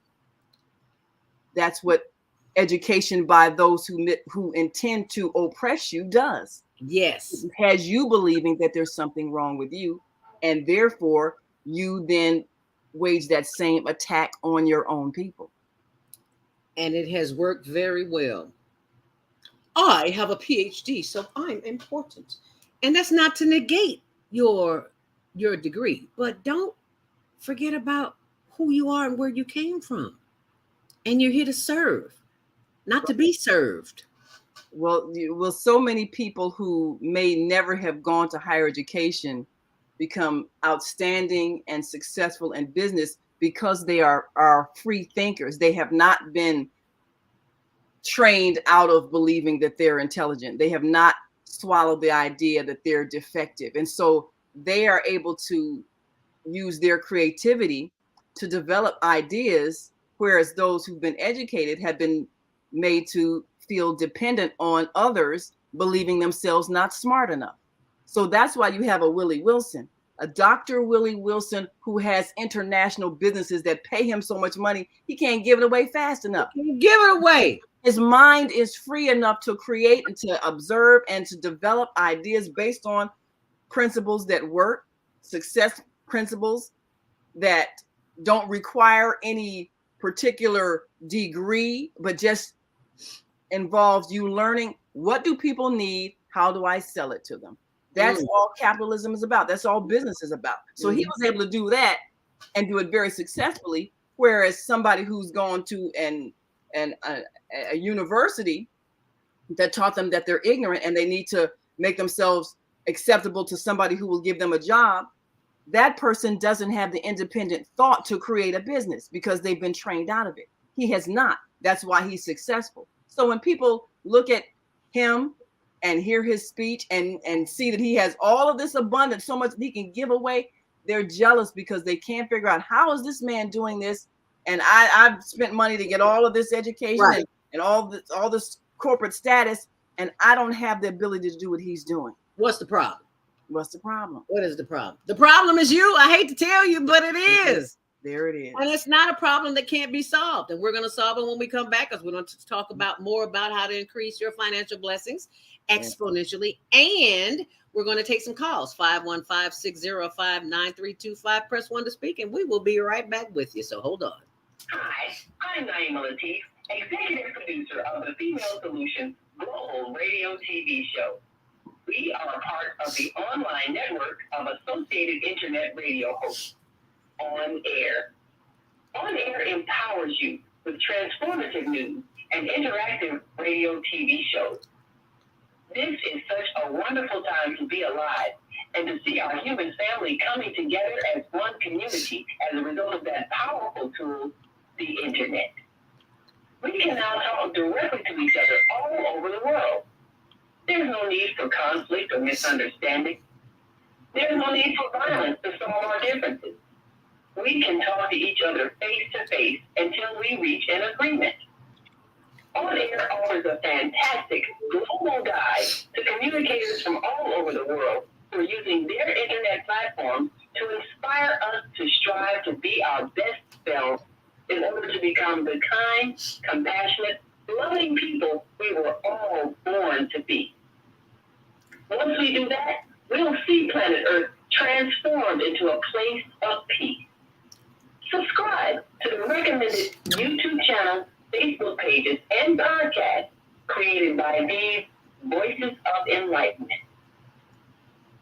That's what education by those who intend to oppress you does. Yes. It has you believing that there's something wrong with you, and therefore you then wage that same attack on your own people. And it has worked very well. I have a PhD, so I'm important. And that's not to negate your degree, but don't forget about who you are and where you came from. And you're here to serve, not to be served. Well, so many people who may never have gone to higher education become outstanding and successful in business because they are free thinkers. They have not been trained out of believing that they're intelligent. They have not swallowed the idea that they're defective. And so they are able to use their creativity to develop ideas, whereas those who've been educated have been made to feel dependent on others, believing themselves not smart enough. So that's why you have a Willie Wilson, a Dr. Willie Wilson, who has international businesses that pay him so much money, he can't give it away fast enough. Give it away. His mind is free enough to create and to observe and to develop ideas based on principles that work, success principles that don't require any particular degree, but just involves you learning, what do people need? How do I sell it to them? That's all capitalism is about. That's all business is about. So he was able to do that and do it very successfully. Whereas somebody who's gone to a university that taught them that they're ignorant and they need to make themselves acceptable to somebody who will give them a job, that person doesn't have the independent thought to create a business because they've been trained out of it. He has not. That's why he's successful. So when people look at him and hear his speech and see that he has all of this abundance, so much he can give away, they're jealous because they can't figure out, how is this man doing this? And I've spent money to get all of this education, right, and all this corporate status, and I don't have the ability to do what he's doing. What's the problem? What's the problem? What is the problem? The problem is you. I hate to tell you, but it is. There it is. And it's not a problem that can't be solved. And we're going to solve it when we come back, because we're going to talk about more about how to increase your financial blessings exponentially. And we're going to take some calls. 515-605-9325. Press 1 to speak, and we will be right back with you. So hold on. Hi, I'm Naima Latif, executive producer of the Female Solution Global Radio TV show. We are a part of the online network of Associated Internet Radio hosts. On Air. On Air empowers you with transformative news and interactive radio TV shows. This is such a wonderful time to be alive and to see our human family coming together as one community as a result of that powerful tool, the internet. We can now talk directly to each other all over the world. There's no need for conflict or misunderstanding. There's no need for violence to solve our differences. We can talk to each other face to face until we reach an agreement. On Air offers a fantastic global guide to communicators from all over the world who are using their internet platforms to inspire us to strive to be our best selves in order to become the kind, compassionate, loving people we were all born to be. Once we do that, we'll see planet Earth transformed into a place of peace. Subscribe to the recommended YouTube channel, Facebook pages, and podcasts created by these Voices of Enlightenment.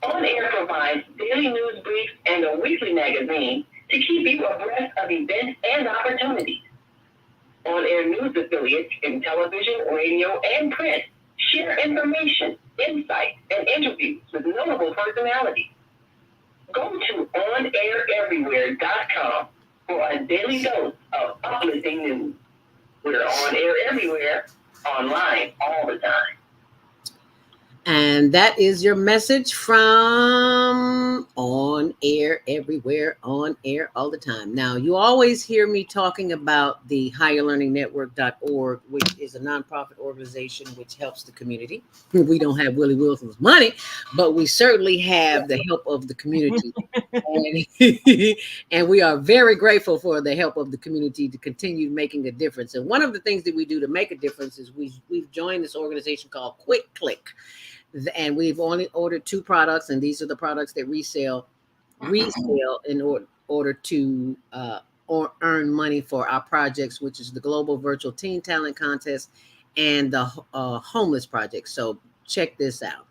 On Air provides daily news briefs and a weekly magazine to keep you abreast of events and opportunities. On Air news affiliates in television, radio, and print share information, insights, and interviews with notable personalities. Go to OnAirEverywhere.com for a daily dose of uplifting news. We're on air everywhere, online all the time. And that is your message from On Air Everywhere, on air all the time. Now, you always hear me talking about the HigherLearningNetwork.org, which is a nonprofit organization which helps the community. We don't have Willie Wilson's money, but we certainly have the help of the community. And we are very grateful for the help of the community to continue making a difference. And one of the things that we do to make a difference is we've joined this organization called Quick Click. And we've only ordered 2 products, and these are the products that resell in order to earn money for our projects, which is the Global Virtual Teen Talent Contest and the Homeless Project. So check this out.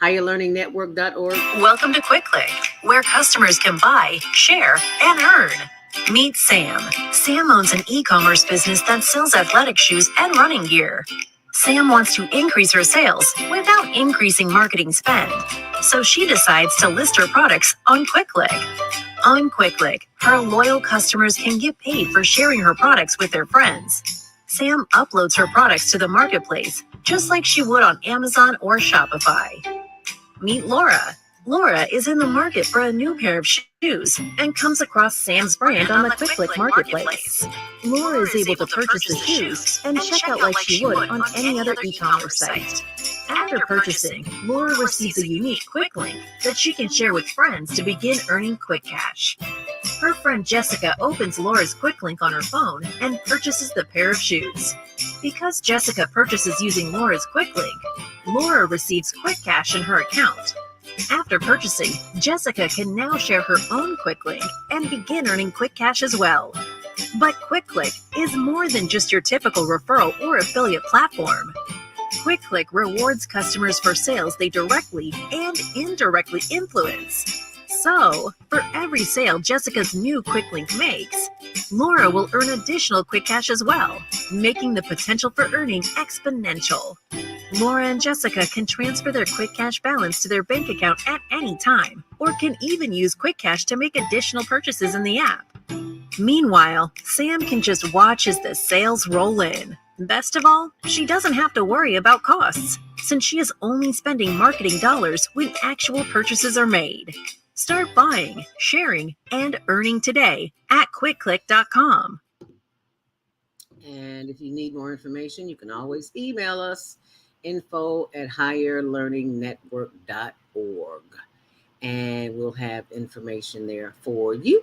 HigherLearningNetwork.org. Welcome to Quick Click, where customers can buy, share, and earn. Meet Sam. Sam owns an e-commerce business that sells athletic shoes and running gear. Sam wants to increase her sales without increasing marketing spend, so she decides to list her products on Quick Click. On Quick Click, her loyal customers can get paid for sharing her products with their friends. Sam uploads her products to the marketplace, just like she would on Amazon or Shopify. Meet Laura. Laura is in the market for a new pair of shoes and comes across Sam's brand on the Quick Click marketplace. Laura is able to purchase the shoes and check out like she would on any other e-commerce site. After purchasing, Laura receives a unique Quick Link that she can share with friends to begin earning quick cash. Her friend Jessica opens Laura's Quick Link on her phone and purchases the pair of shoes. Because Jessica purchases using Laura's Quick Link, Laura receives quick cash in her account. After purchasing, Jessica can now share her own Quick Link and begin earning quick cash as well. But Quick Click is more than just your typical referral or affiliate platform. Quick Click rewards customers for sales they directly and indirectly influence. So, for every sale Jessica's new Quick Link makes, Laura will earn additional quick cash as well, making the potential for earning exponential. Laura and Jessica can transfer their quick cash balance to their bank account at any time, or can even use quick cash to make additional purchases in the app. Meanwhile, Sam can just watch as the sales roll in. Best of all, she doesn't have to worry about costs, since she is only spending marketing dollars when actual purchases are made. Start buying, sharing, and earning today at QuickClick.com. And if you need more information, you can always email us, info@HigherLearningNetwork.org. And we'll have information there for you.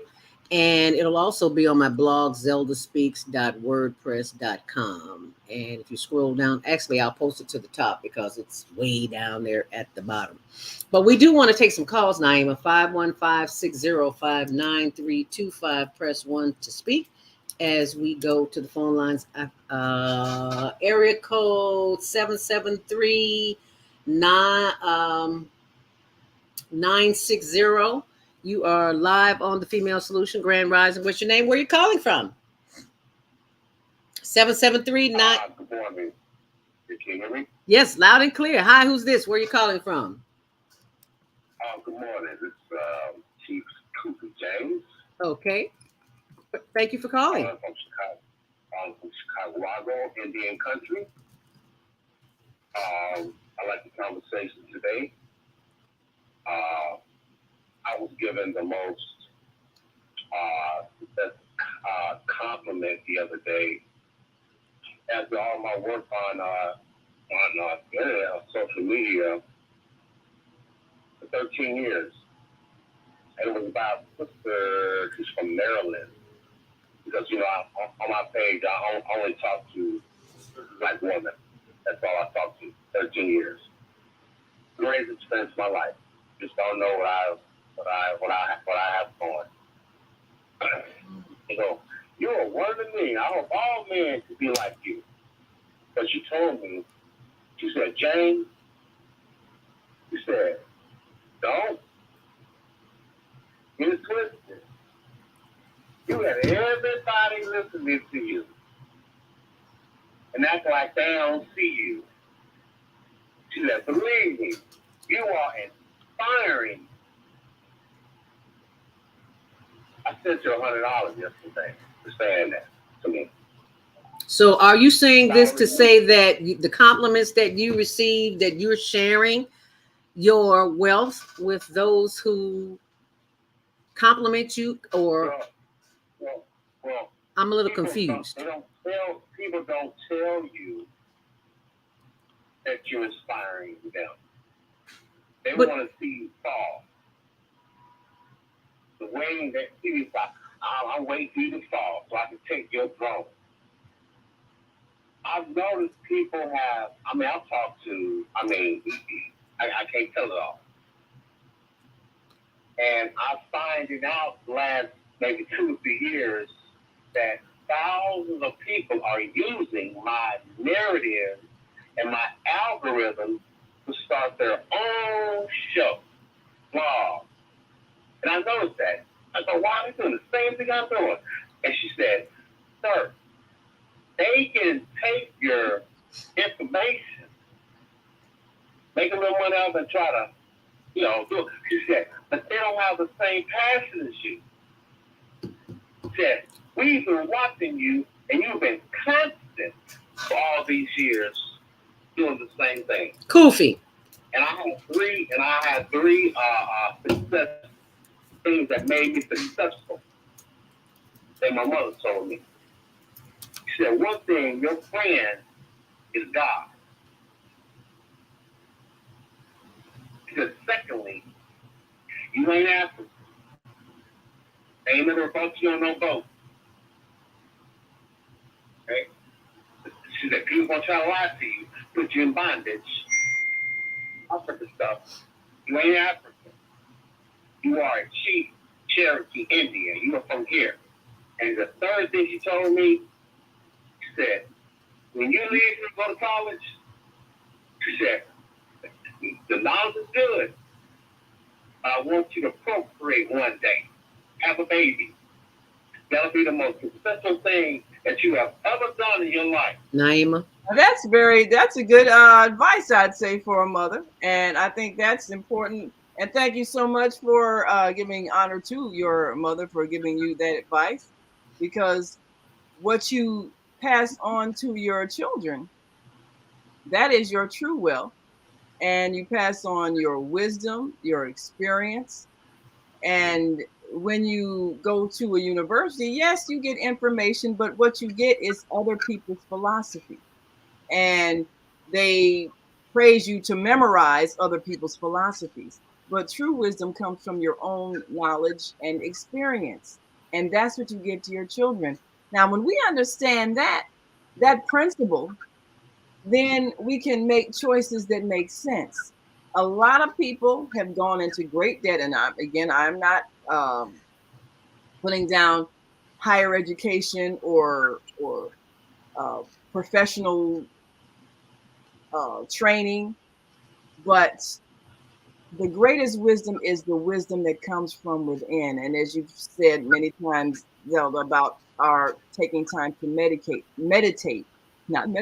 And it'll also be on my blog, ZeldaSpeaks.wordpress.com. And if you scroll down, actually, I'll post it to the top because it's way down there at the bottom. But we do want to take some calls, Naima. 515-605-9325. Press 1 to speak as we go to the phone lines. Area code 773-960. You are live on the Female Solution Grand Rising. What's your name? Where are you calling from? 773-9. Good morning. Can you hear me? Yes, loud and clear. Hi, who's this? Where are you calling from? Good morning. This is Chief Cooper James. Okay. Thank you for calling. I'm from Chicago, Indian country. I like the conversation today. I was given the most compliment the other day after all my work on social media for 13 years. And it was about a sister, she's from Maryland. Because, on my page, I only talk to black women. That's all I talk to, 13 years. greatest experience of my life. Just don't know what I have going. You know, you are one of me. I hope all men could be like you. But she told me, she said, James, she said, don't get it twisted. You got everybody listening to you and act like they don't see you. She said, believe me, you are inspiring. I sent you $100 yesterday for saying that to me. So are you saying this to say that the compliments that you receive, that you're sharing your wealth with those who compliment you, or well, I'm a little confused. People don't tell you that you're inspiring them. They want to see you fall. The way that you fall, I'm waiting for you to fall so I can take your throne. I've noticed people have, I've talked to, I can't tell it all. And I'm finding out the last maybe 2 or 3 years that thousands of people are using my narrative and my algorithm to start their own show, blog. And I noticed that. I go, why are they doing the same thing I'm doing? And she said, sir, they can take your information, make a little money out of it and try to, do it. She said, but they don't have the same passion as you. She said, we've been watching you and you've been constant for all these years doing the same thing. Kofi. And I had three success things that made me successful that my mother told me. She said, one thing, your friend is God. She said, secondly, you ain't African. They ain't never boat you on no boat. Okay? She said, people gonna try to lie to you, put you in bondage. African stuff. You ain't African. You are a Chief Cherokee Indian. You are from here. And the third thing she told me, she said, when you leave and go to college, she said, the knowledge is good. I want you to procreate one day. Have a baby. That'll be the most successful thing that you have ever done in your life. Naima. That's a good advice, I'd say, for a mother. And I think that's important. And thank you so much for giving honor to your mother for giving you that advice, because what you pass on to your children, that is your true wealth. And you pass on your wisdom, your experience. And when you go to a university, yes, you get information, but what you get is other people's philosophy. And they praise you to memorize other people's philosophies. But true wisdom comes from your own knowledge and experience. And that's what you give to your children. Now, when we understand that principle, then we can make choices that make sense. A lot of people have gone into great debt. And I'm not putting down higher education or professional training, but the greatest wisdom is the wisdom that comes from within. And as you've said many times, Zelda, about our taking time to meditate. And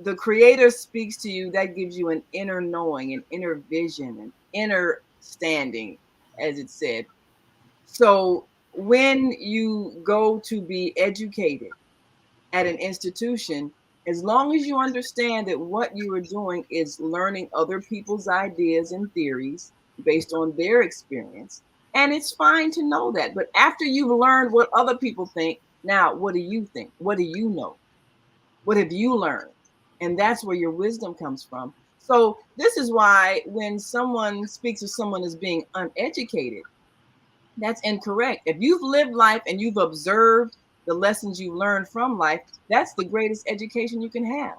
the Creator speaks to you, that gives you an inner knowing, an inner vision, an inner standing, as it said. So when you go to be educated at an institution, as long as you understand that what you are doing is learning other people's ideas and theories based on their experience, and it's fine to know that. But after you've learned what other people think, now what do you think? What do you know? What have you learned? And that's where your wisdom comes from. So this is why when someone speaks of someone as being uneducated, that's incorrect. If you've lived life and you've observed the lessons you learned from life, that's the greatest education you can have.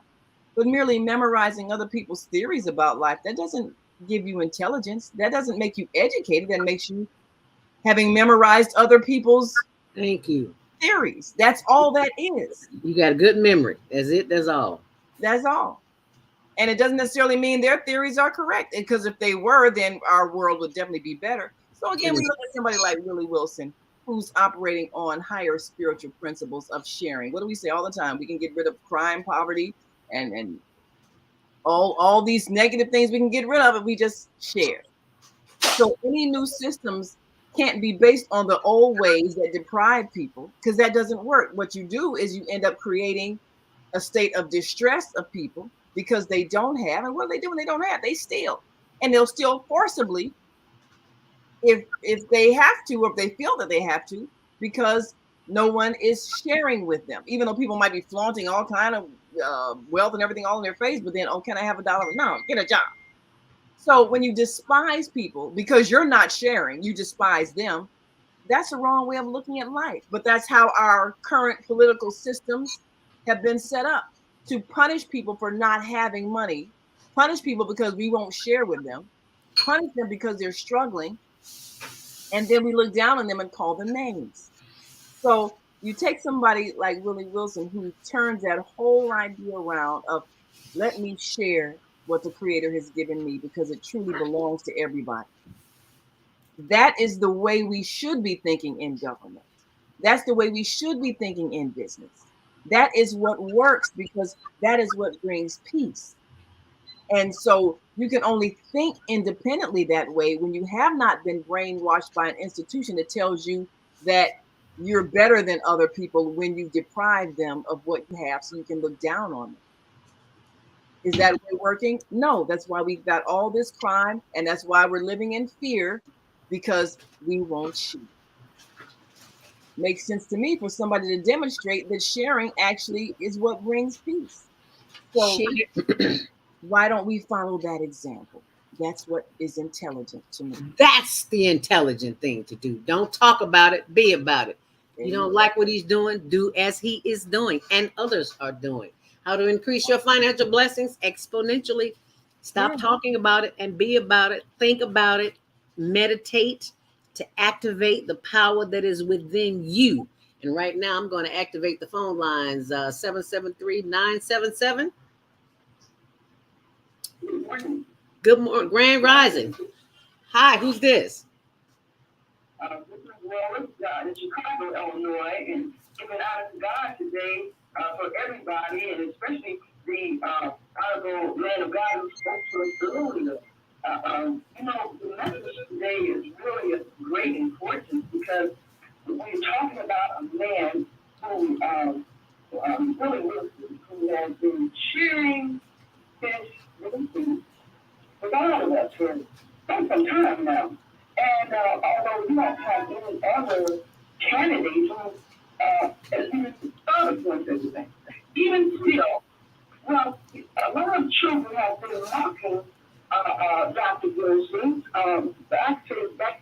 But merely memorizing other people's theories about life, that doesn't give you intelligence. That doesn't make you educated. That makes you having memorized other people's Thank you. theories. That's all that is. You got a good memory. That's it. That's all. That's all. And it doesn't necessarily mean their theories are correct, because if they were, then our world would definitely be better. So again, we look at somebody like Willie Wilson, who's operating on higher spiritual principles of sharing. What do we say all the time? We can get rid of crime, poverty, and all these negative things we can get rid of if we just share. So any new systems can't be based on the old ways that deprive people, because that doesn't work. What you do is you end up creating a state of distress of people because they don't have. And what do they do when they don't have? They steal. And they'll steal forcibly if they have to, or if they feel that they have to, because no one is sharing with them. Even though people might be flaunting all kind of wealth and everything all in their face, but then, oh, can I have $1? No, get a job. So when you despise people because you're not sharing, you despise them. That's the wrong way of looking at life. But that's how our current political systems have been set up, to punish people for not having money, punish people because we won't share with them, punish them because they're struggling, and then we look down on them and call them names. So you take somebody like Willie Wilson, who turns that whole idea around of, let me share what the Creator has given me because it truly belongs to everybody. That is the way we should be thinking in government. That's the way we should be thinking in business. That is what works, because that is what brings peace. And so you can only think independently that way when you have not been brainwashed by an institution that tells you that you're better than other people when you deprive them of what you have so you can look down on them. Is that way working? No, that's why we've got all this crime, and that's why we're living in fear, because we won't share. Makes sense to me for somebody to demonstrate that sharing actually is what brings peace. So why don't we follow that example? That's what is intelligent to me. That's the intelligent thing to do. Don't talk about it, be about it. You don't like what he's doing, do as he is doing and others are doing. How to increase your financial blessings exponentially. Stop talking about it and be about it. Think about it. Meditate to activate the power that is within you. And right now, I'm going to activate the phone lines, 773-977. Good morning, Grand Rising. Hi, who's this? This is Leonard in Chicago, Illinois, and giving honor to God today for everybody, and especially the honorable man of God who spoke to us earlier. The message today is really of great importance, because we're talking about a man who has been sharing his beliefs with all of us for some time now. And although we don't have any other candidates who at least thought of doing everything, even still, a lot of children have been mocking Dr. Wilson back 10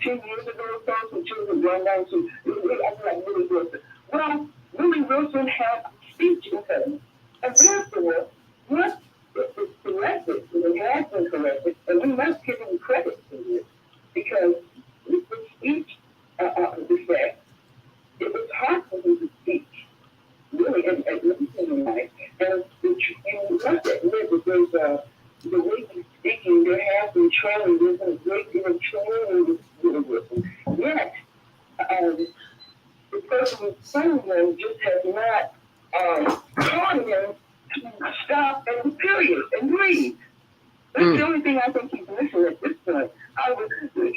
years ago or so. Some children were known to act like Willie Wilson. Well, Willie Wilson had speech impediment, and therefore, what is corrected, and it has been corrected, and we must give him credit for this, because with the speech defect, it was hard for him to speak, really, and listening right. And you must admit that there's the way he's speaking, there has been training, there's been a great deal of training with Willie Wilson. Yet, the person who's saying him just has not taught him to stop and period and breathe. That's the only thing I think he's missing at this point.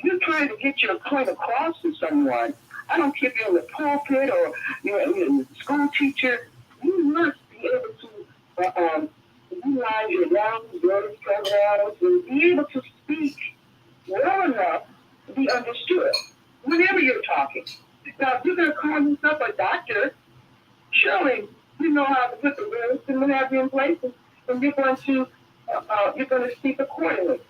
You're trying to get your point across to someone. I don't care if you're in the pulpit or you're a school teacher. You must be able to utilize your lungs, your pronouns, and be able to speak well enough to be understood whenever you're talking. Now, if you're going to call yourself a doctor, surely you know how to put the words and have you in place, and you're going to speak accordingly.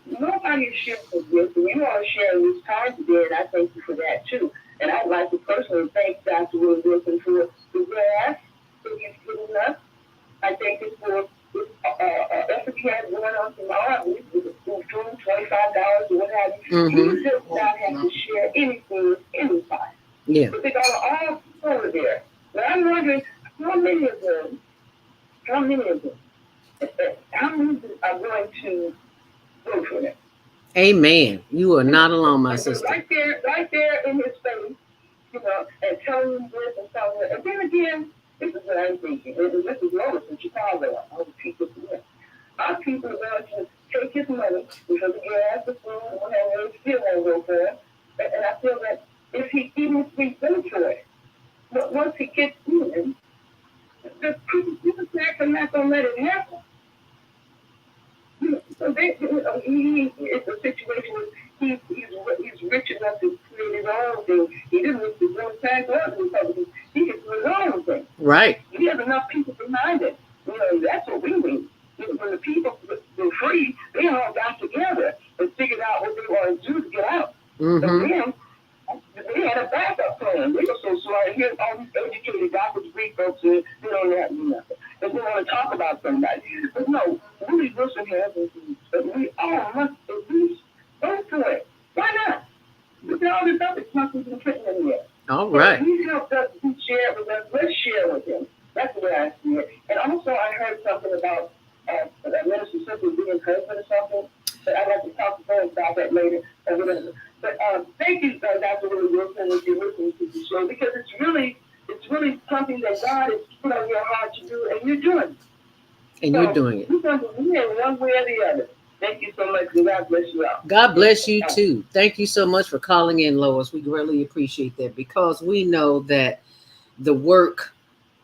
Nobody is sharing this, and you are sharing this time today, and I thank you for that too. And I'd like to personally thank Dr. Will Wilson for the grass that he's given us. I thank you for the SB has going on tomorrow, we $25 or what have you. Mm-hmm. You just not have to share anything with anybody. Yeah. But they're all over there. But I'm wondering how many of them are going to vote for them? Amen. You are not alone, my sister. Right there in his face, and telling him this and telling him. And then again, this is what I'm thinking. This is Lois in Chicago. I would repeat this again. Our people are going to take his money because the gas, the food, and whatever, they still won't go for it. And I feel that even if we go for it, but once he gets in, the people are not going to let it happen. So it's a situation where he's rich enough to create his own thing. He doesn't need to go back on the Republicans. He can do his own thing. Right. He has enough people behind it. That's what we need. When the people were free, they all got together and figured out what they want to do to get out. Mm-hmm. And then they had a backup plan. They were so smart. Here's all these educated doctors, degree folks, and they don't have nothing. They don't want to talk about somebody. But no, Willie Wilson has everything. But we all must at least go for it. Why not? Look at all this other stuff we've been putting in there. All right. So he's helped us to share it with us. Let's share with him. That's the way I see it. And also, I heard something about Minister Simply being husband or something. But I'd like to talk to him about that later. But thank you, Dr. Willie Wilson, if you're listening to the show, because it's really something that God has put on your heart to do, and you're doing it. And you're doing it. You're going to win one way or the other. Thank you so much, and God bless you all. God bless you too. Thank you so much for calling in, Lois. We really appreciate that, because we know that the work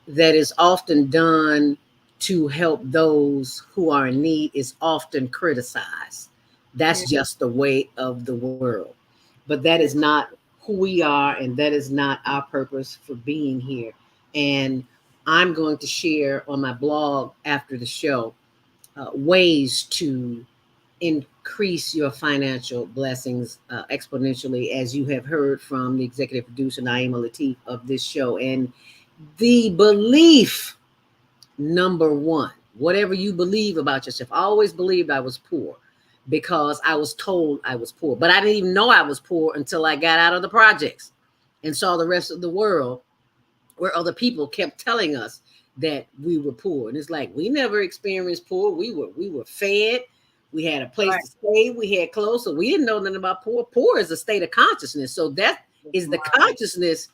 that is often done to help those who are in need is often criticized. That's just the way of the world. But that is not who we are, and that is not our purpose for being here. And I'm going to share on my blog after the show ways to increase your financial blessings exponentially, as you have heard from the executive producer, Naima Latif, of this show. And the belief, number one, whatever you believe about yourself. I always believed I was poor because I was told I was poor, but I didn't even know I was poor until I got out of the projects and saw the rest of the world where other people kept telling us that we were poor. And it's like, we never experienced poor. We were fed. We had a place to stay. We had clothes. So we didn't know nothing about poor. Poor is a state of consciousness. So that is the consciousness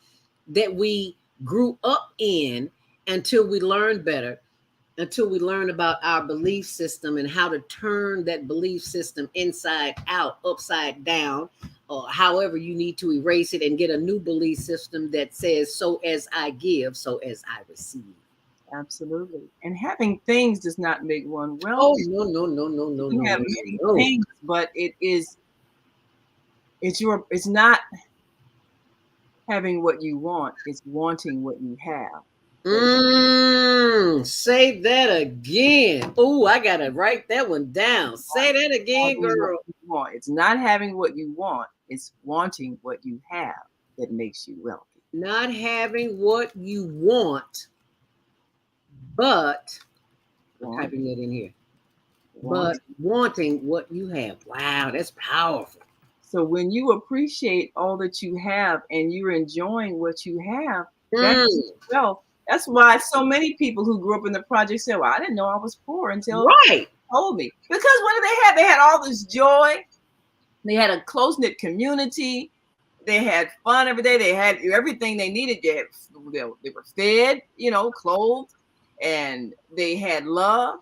that we grew up in until we learned better, until we learn about our belief system and how to turn that belief system inside out, upside down, or however you need to erase it and get a new belief system that says, so as I give, so as I receive. Absolutely. And having things does not make one wealthy. Oh, no. You have many things, but it's not having what you want, it's wanting what you have. Say that again. Oh, I gotta write that one down. Say that again, girl. It's not having what you want, it's wanting what you have that makes you wealthy. Not having what you want, but I'm typing it in here. But wanting what you have. Wow, that's powerful. So when you appreciate all that you have and you're enjoying what you have, that's wealth. That's why so many people who grew up in the project say, well, I didn't know I was poor until they told me. Because what did they have? They had all this joy. They had a close-knit community. They had fun every day. They had everything they needed. They were fed, clothed, and they had love.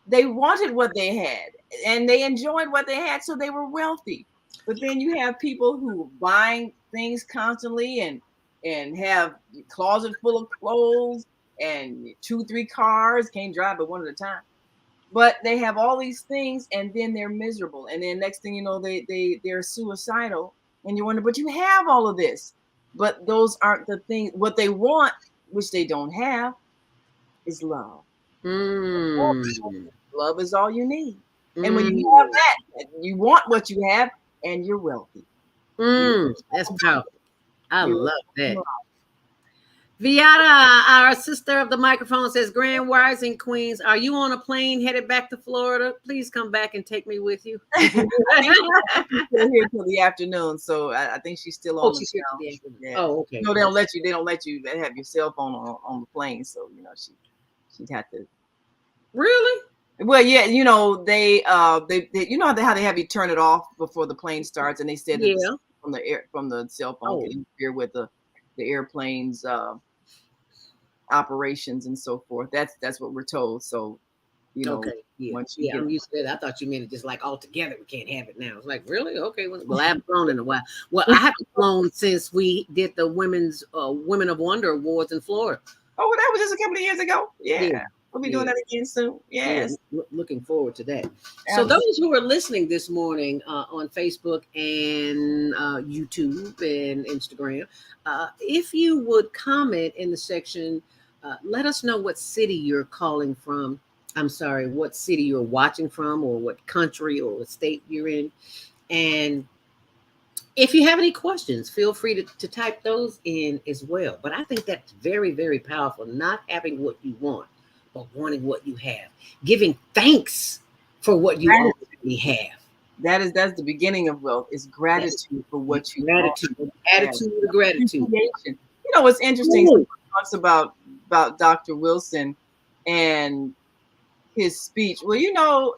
They wanted what they had, and they enjoyed what they had, so they were wealthy. But then you have people who are buying things constantly and have a closet full of clothes and 2-3 cars, can't drive but one at a time. But they have all these things, and then they're miserable. And then next thing you know, they're suicidal. And you wonder, but you have all of this. But those aren't the things. What they want, which they don't have, is love. Love is all you need. And when you have that, you want what you have, and you're wealthy. That's powerful. I love that. Viata, our sister of the microphone, says, Grand Rising Queens, are you on a plane headed back to Florida? Please come back and take me with you. I think she's still here till the afternoon, so I think she's still on. She's here till the afternoon. Yeah. Oh, okay. No, they don't let you. They have your cell phone on the plane, so she'd have to. Really? Well, yeah, they how they have you turn it off before the plane starts, and they said that from the cell phone can interfere with the airplane's operations and so forth. That's what we're told. So, okay, once I'm used to that. I thought you meant it just like all together. We can't have it now. It's like, really? Okay. Well, I haven't flown in a while. Well, I haven't flown since we did the Women's Women of Wonder Awards in Florida. Oh, that was just a couple of years ago. Yeah. We'll be doing that again soon. Yes. Looking forward to that. So those who are listening this morning on Facebook and YouTube and Instagram, if you would comment in the section, let us know what city you're calling from. I'm sorry, what city you're watching from, or what country or what state you're in. And if you have any questions, feel free to type those in as well. But I think that's very, very powerful, not having what you want, but wanting what you have, giving thanks for what you already have. That's the beginning of wealth. Is gratitude for what you gratitude, attitude of gratitude. What's interesting? Someone talks about Dr. Wilson and his speech. Well,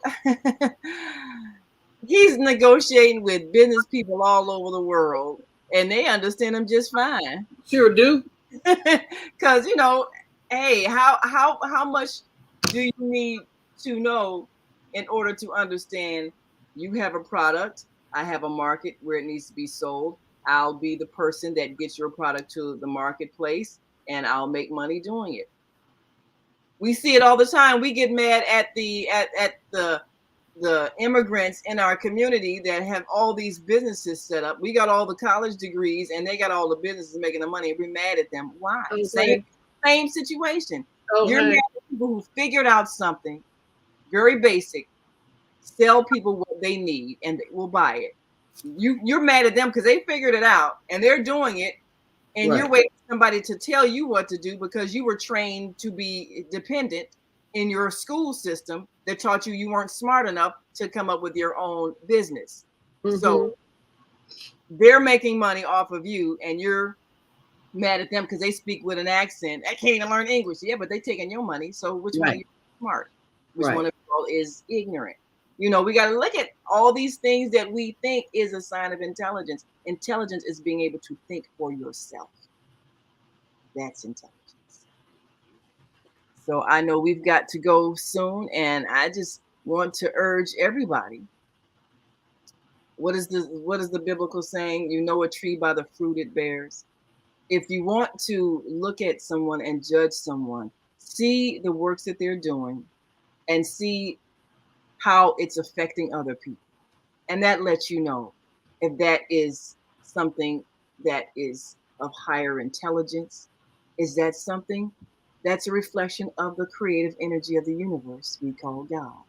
he's negotiating with business people all over the world, and they understand him just fine. Sure do. Because hey, how much do you need to know in order to understand you have a product, I have a market where it needs to be sold. I'll be the person that gets your product to the marketplace, and I'll make money doing it. We see it all the time. We get mad at the immigrants in our community that have all these businesses set up. We got all the college degrees, and they got all the businesses making the money. We're mad at them. Why? Okay. Same situation. Okay. You're mad at people who figured out something very basic, sell people what they need, and they will buy it. You're mad at them because they figured it out and they're doing it, and you're waiting for somebody to tell you what to do because you were trained to be dependent in your school system that taught you weren't smart enough to come up with your own business. Mm-hmm. So they're making money off of you, and you're mad at them because they speak with an accent. I can't even learn English. Yeah, but they're taking your money. So which one is smart? Which one of you is ignorant? We got to look at all these things that we think is a sign of intelligence. Intelligence is being able to think for yourself. That's intelligence. So I know we've got to go soon, and I just want to urge everybody. What is the biblical saying? You know a tree by the fruit it bears. If you want to look at someone and judge someone, see the works that they're doing and see how it's affecting other people. And that lets you know if that is something that is of higher intelligence. Is that something that's a reflection of the creative energy of the universe we call God?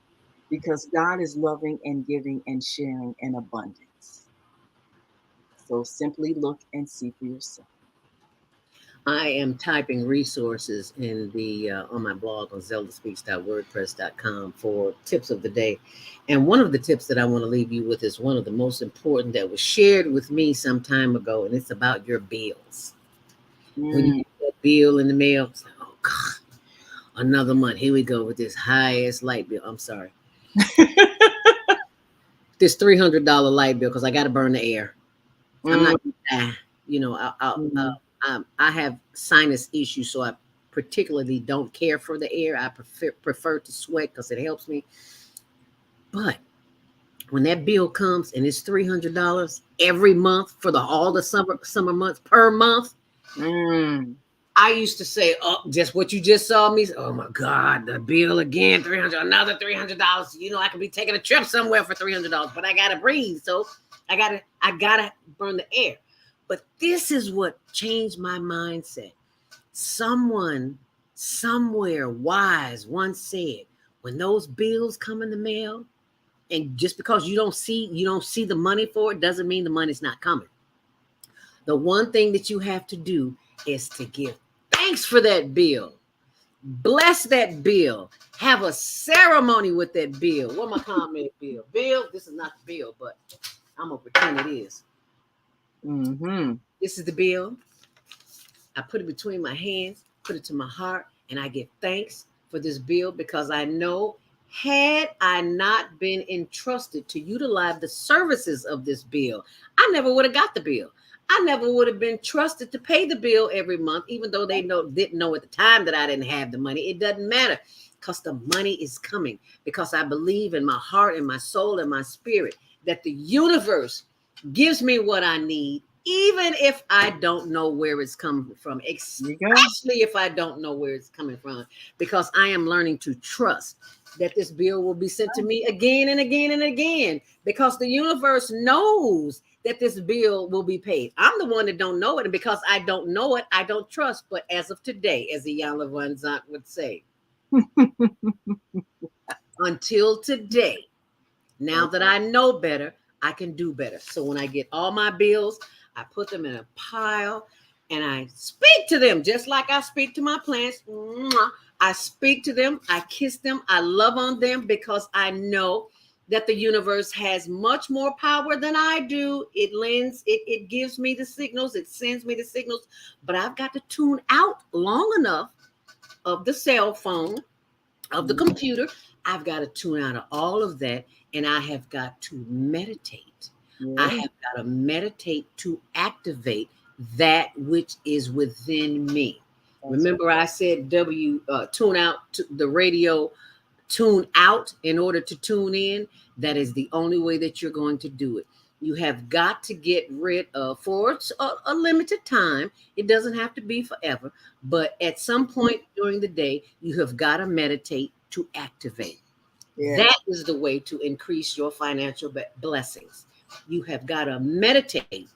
Because God is loving and giving and sharing in abundance. So simply look and see for yourself. I am typing resources in the on my blog on ZeldaSpeaks.wordpress.com for tips of the day. And one of the tips that I want to leave you with is one of the most important that was shared with me some time ago, and it's about your bills. When you get that bill in the mail, it's like, oh God, another month. Here we go with this highest light bill. I'm sorry. This $300 light bill because I got to burn the air. I'm not gonna die. I have sinus issues, so I particularly don't care for the air. I prefer to sweat because it helps me. But when that bill comes and it's $300 every month for all the summer months per month, I used to say, oh, just what you just saw me. Oh my God, the bill again, another $300. I could be taking a trip somewhere for $300, but I gotta breathe, so I gotta burn the air. But this is what changed my mindset. Someone somewhere wise once said, when those bills come in the mail, and just because you don't see the money for it doesn't mean the money's not coming. The one thing that you have to do is to give thanks thanks for that bill. Bless that bill. Have a ceremony with that bill. What my comment bill? Bill, this is not the bill, but I'm going to pretend it is. Mm-hmm. This is the bill. I put it between my hands, put it to my heart, and I give thanks for this bill because I know had I not been entrusted to utilize the services of this bill, I never would have got the bill. I never would have been trusted to pay the bill every month, even though they didn't know at the time that I didn't have the money. It doesn't matter because the money is coming, because I believe in my heart and my soul and my spirit that the universe gives me what I need, even if I don't know where it's coming from, especially if I don't know where it's coming from, because I am learning to trust that this bill will be sent to me again and again and again, because the universe knows that this bill will be paid. I'm the one that don't know it, and because I don't know it, I don't trust. But as of today, as the Jan Van Zant would say, until today, now that I know better, I can do better. So when I get all my bills, I put them in a pile and I speak to them just like I speak to my plants. I speak to them, I kiss them, I love on them, because I know that the universe has much more power than I do. It gives me the signals, it sends me the signals, but I've got to tune out long enough of the cell phone, of the computer. I've got to tune out of all of that, and I have got to meditate. I have got to meditate to activate that which is within me. Remember, I said tune out to the radio, tune out in order to tune in. That is the only way that you're going to do it. You have got to get rid of, for a limited time, it doesn't have to be forever, but at some point during the day, you have got to meditate to activate. That is the way to increase your financial blessings. You have got to meditate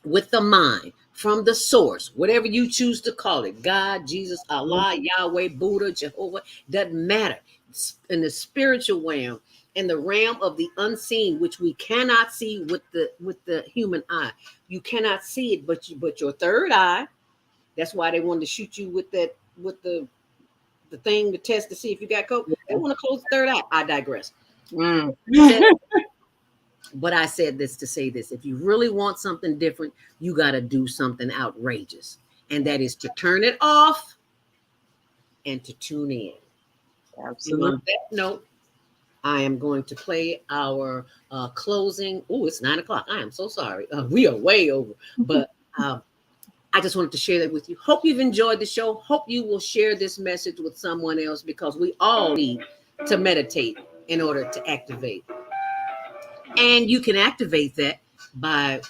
with the mind from the source, whatever you choose to call it, God, Jesus, Allah, Yahweh, Buddha, Jehovah, doesn't matter. In the spiritual realm, in the realm of the unseen, which we cannot see with the human eye. You cannot see it, but your third eye. That's why they wanted to shoot you with the thing to test to see if you got COVID. They want to close the third eye. I digress. But I said this to say this: if you really want something different, you got to do something outrageous, and that is to turn it off and to tune in. Absolutely. On that note, I am going to play our closing. Oh, it's 9:00. I am so sorry. We are way over, but I just wanted to share that with you. Hope you've enjoyed the show. Hope you will share this message with someone else, because we all need to meditate in order to activate. And you can activate that by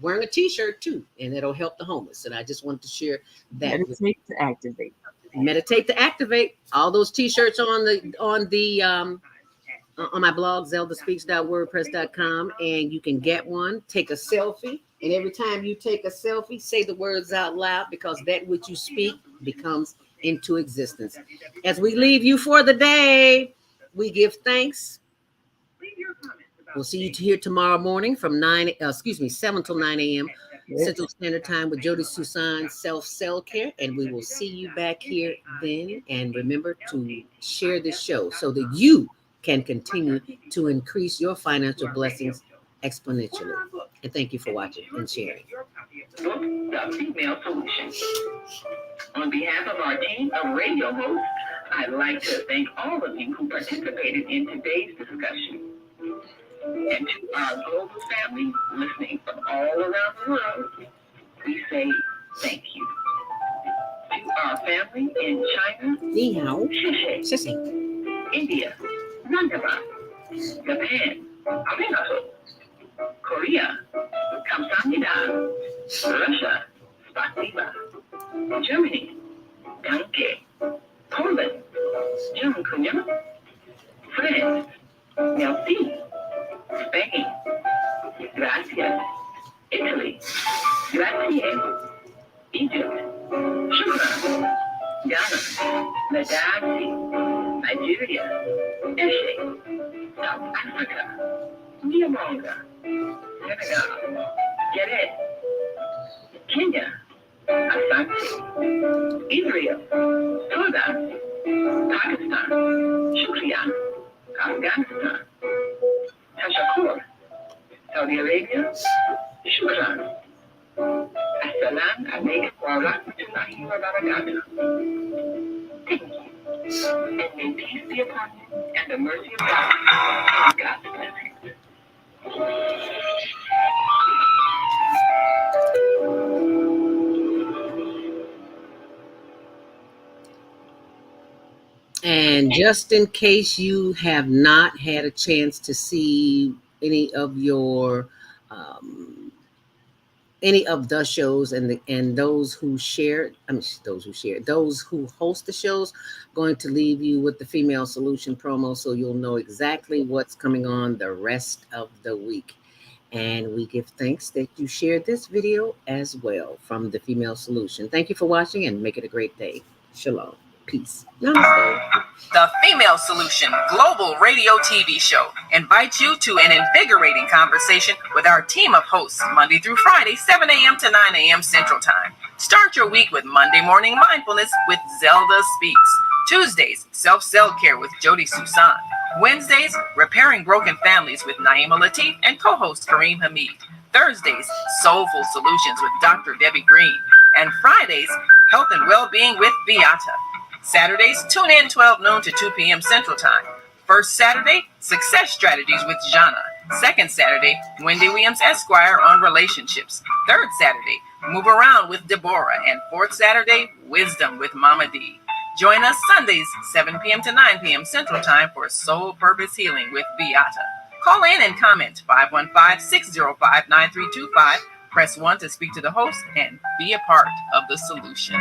wearing a t-shirt too, and it'll help the homeless. And I just wanted to share that. Meditate to activate. Meditate to activate. All those t-shirts on my blog, ZeldaSpeaks.wordpress.com, and you can get one. Take a selfie, and every time you take a selfie, say the words out loud, because that which you speak becomes into existence. As we leave you for the day, we give thanks. We'll see you here tomorrow morning from 7 till 9 a.m. Central Standard Time with Jody Susan, Self Care, and we will see you back here then. And remember to share this show so that you can continue to increase your financial blessings exponentially. And thank you for watching and sharing. The Female Solution. On behalf of our team of radio hosts, I'd like to thank all of you who participated in today's discussion. And to our global family listening from all around the world, we say thank you. To our family in China, Ni hao. Shisei. India, Nandaba. Japan, Arigato. Korea, Kamsahamnida. Russia, Spasiba. Germany, Danke. Poland, Dziękuję. France, Merci. Spain, gracias. Italy, grazie. Egypt, shukran. Ghana, Ladasi. Nigeria, Eshe. South Africa, Niamonga. Senegal, Geret. Kenya, Asante. Israel, Sudan, Pakistan, Shukriya, Afghanistan, Tashakur, Saudi Arabia, Shukran, Assalam alaikum wa rahmatullahi wa barakatuh. Thank you, and may peace be upon you, and the mercy of God, and God's blessings. And just in case you have not had a chance to see any of the shows and those who host the shows, going to leave you with the Female Solution promo so you'll know exactly what's coming on the rest of the week. And we give thanks that you shared this video as well from the Female Solution. Thank you for watching and make it a great day. Shalom. Peace. Namaste. The Female Solution Global Radio TV Show invites you to an invigorating conversation with our team of hosts Monday through Friday, 7 a.m. to 9 a.m. Central Time. Start your week with Monday Morning Mindfulness with ZeldaSpeaks. Tuesdays, Self-Care with Jody Susan. Wednesdays, Repairing Broken Families with Naima Latif and co-host Kareem Hamid. Thursdays, Soulful Solutions with Dr. Debbie Green. And Fridays, Health and Wellbeing with Beata. Saturdays, tune in 12 noon to 2 p.m. Central Time. First Saturday, Success Strategies with Jana. Second Saturday, Wendy Williams Esquire on relationships. Third Saturday, Move Around with Deborah. And fourth Saturday, Wisdom with Mama D. Join us Sundays, 7 p.m. to 9 p.m. Central Time for Soul Purpose Healing with Beata. Call in and comment 515-605-9325. Press 1 to speak to the host and be a part of the solution.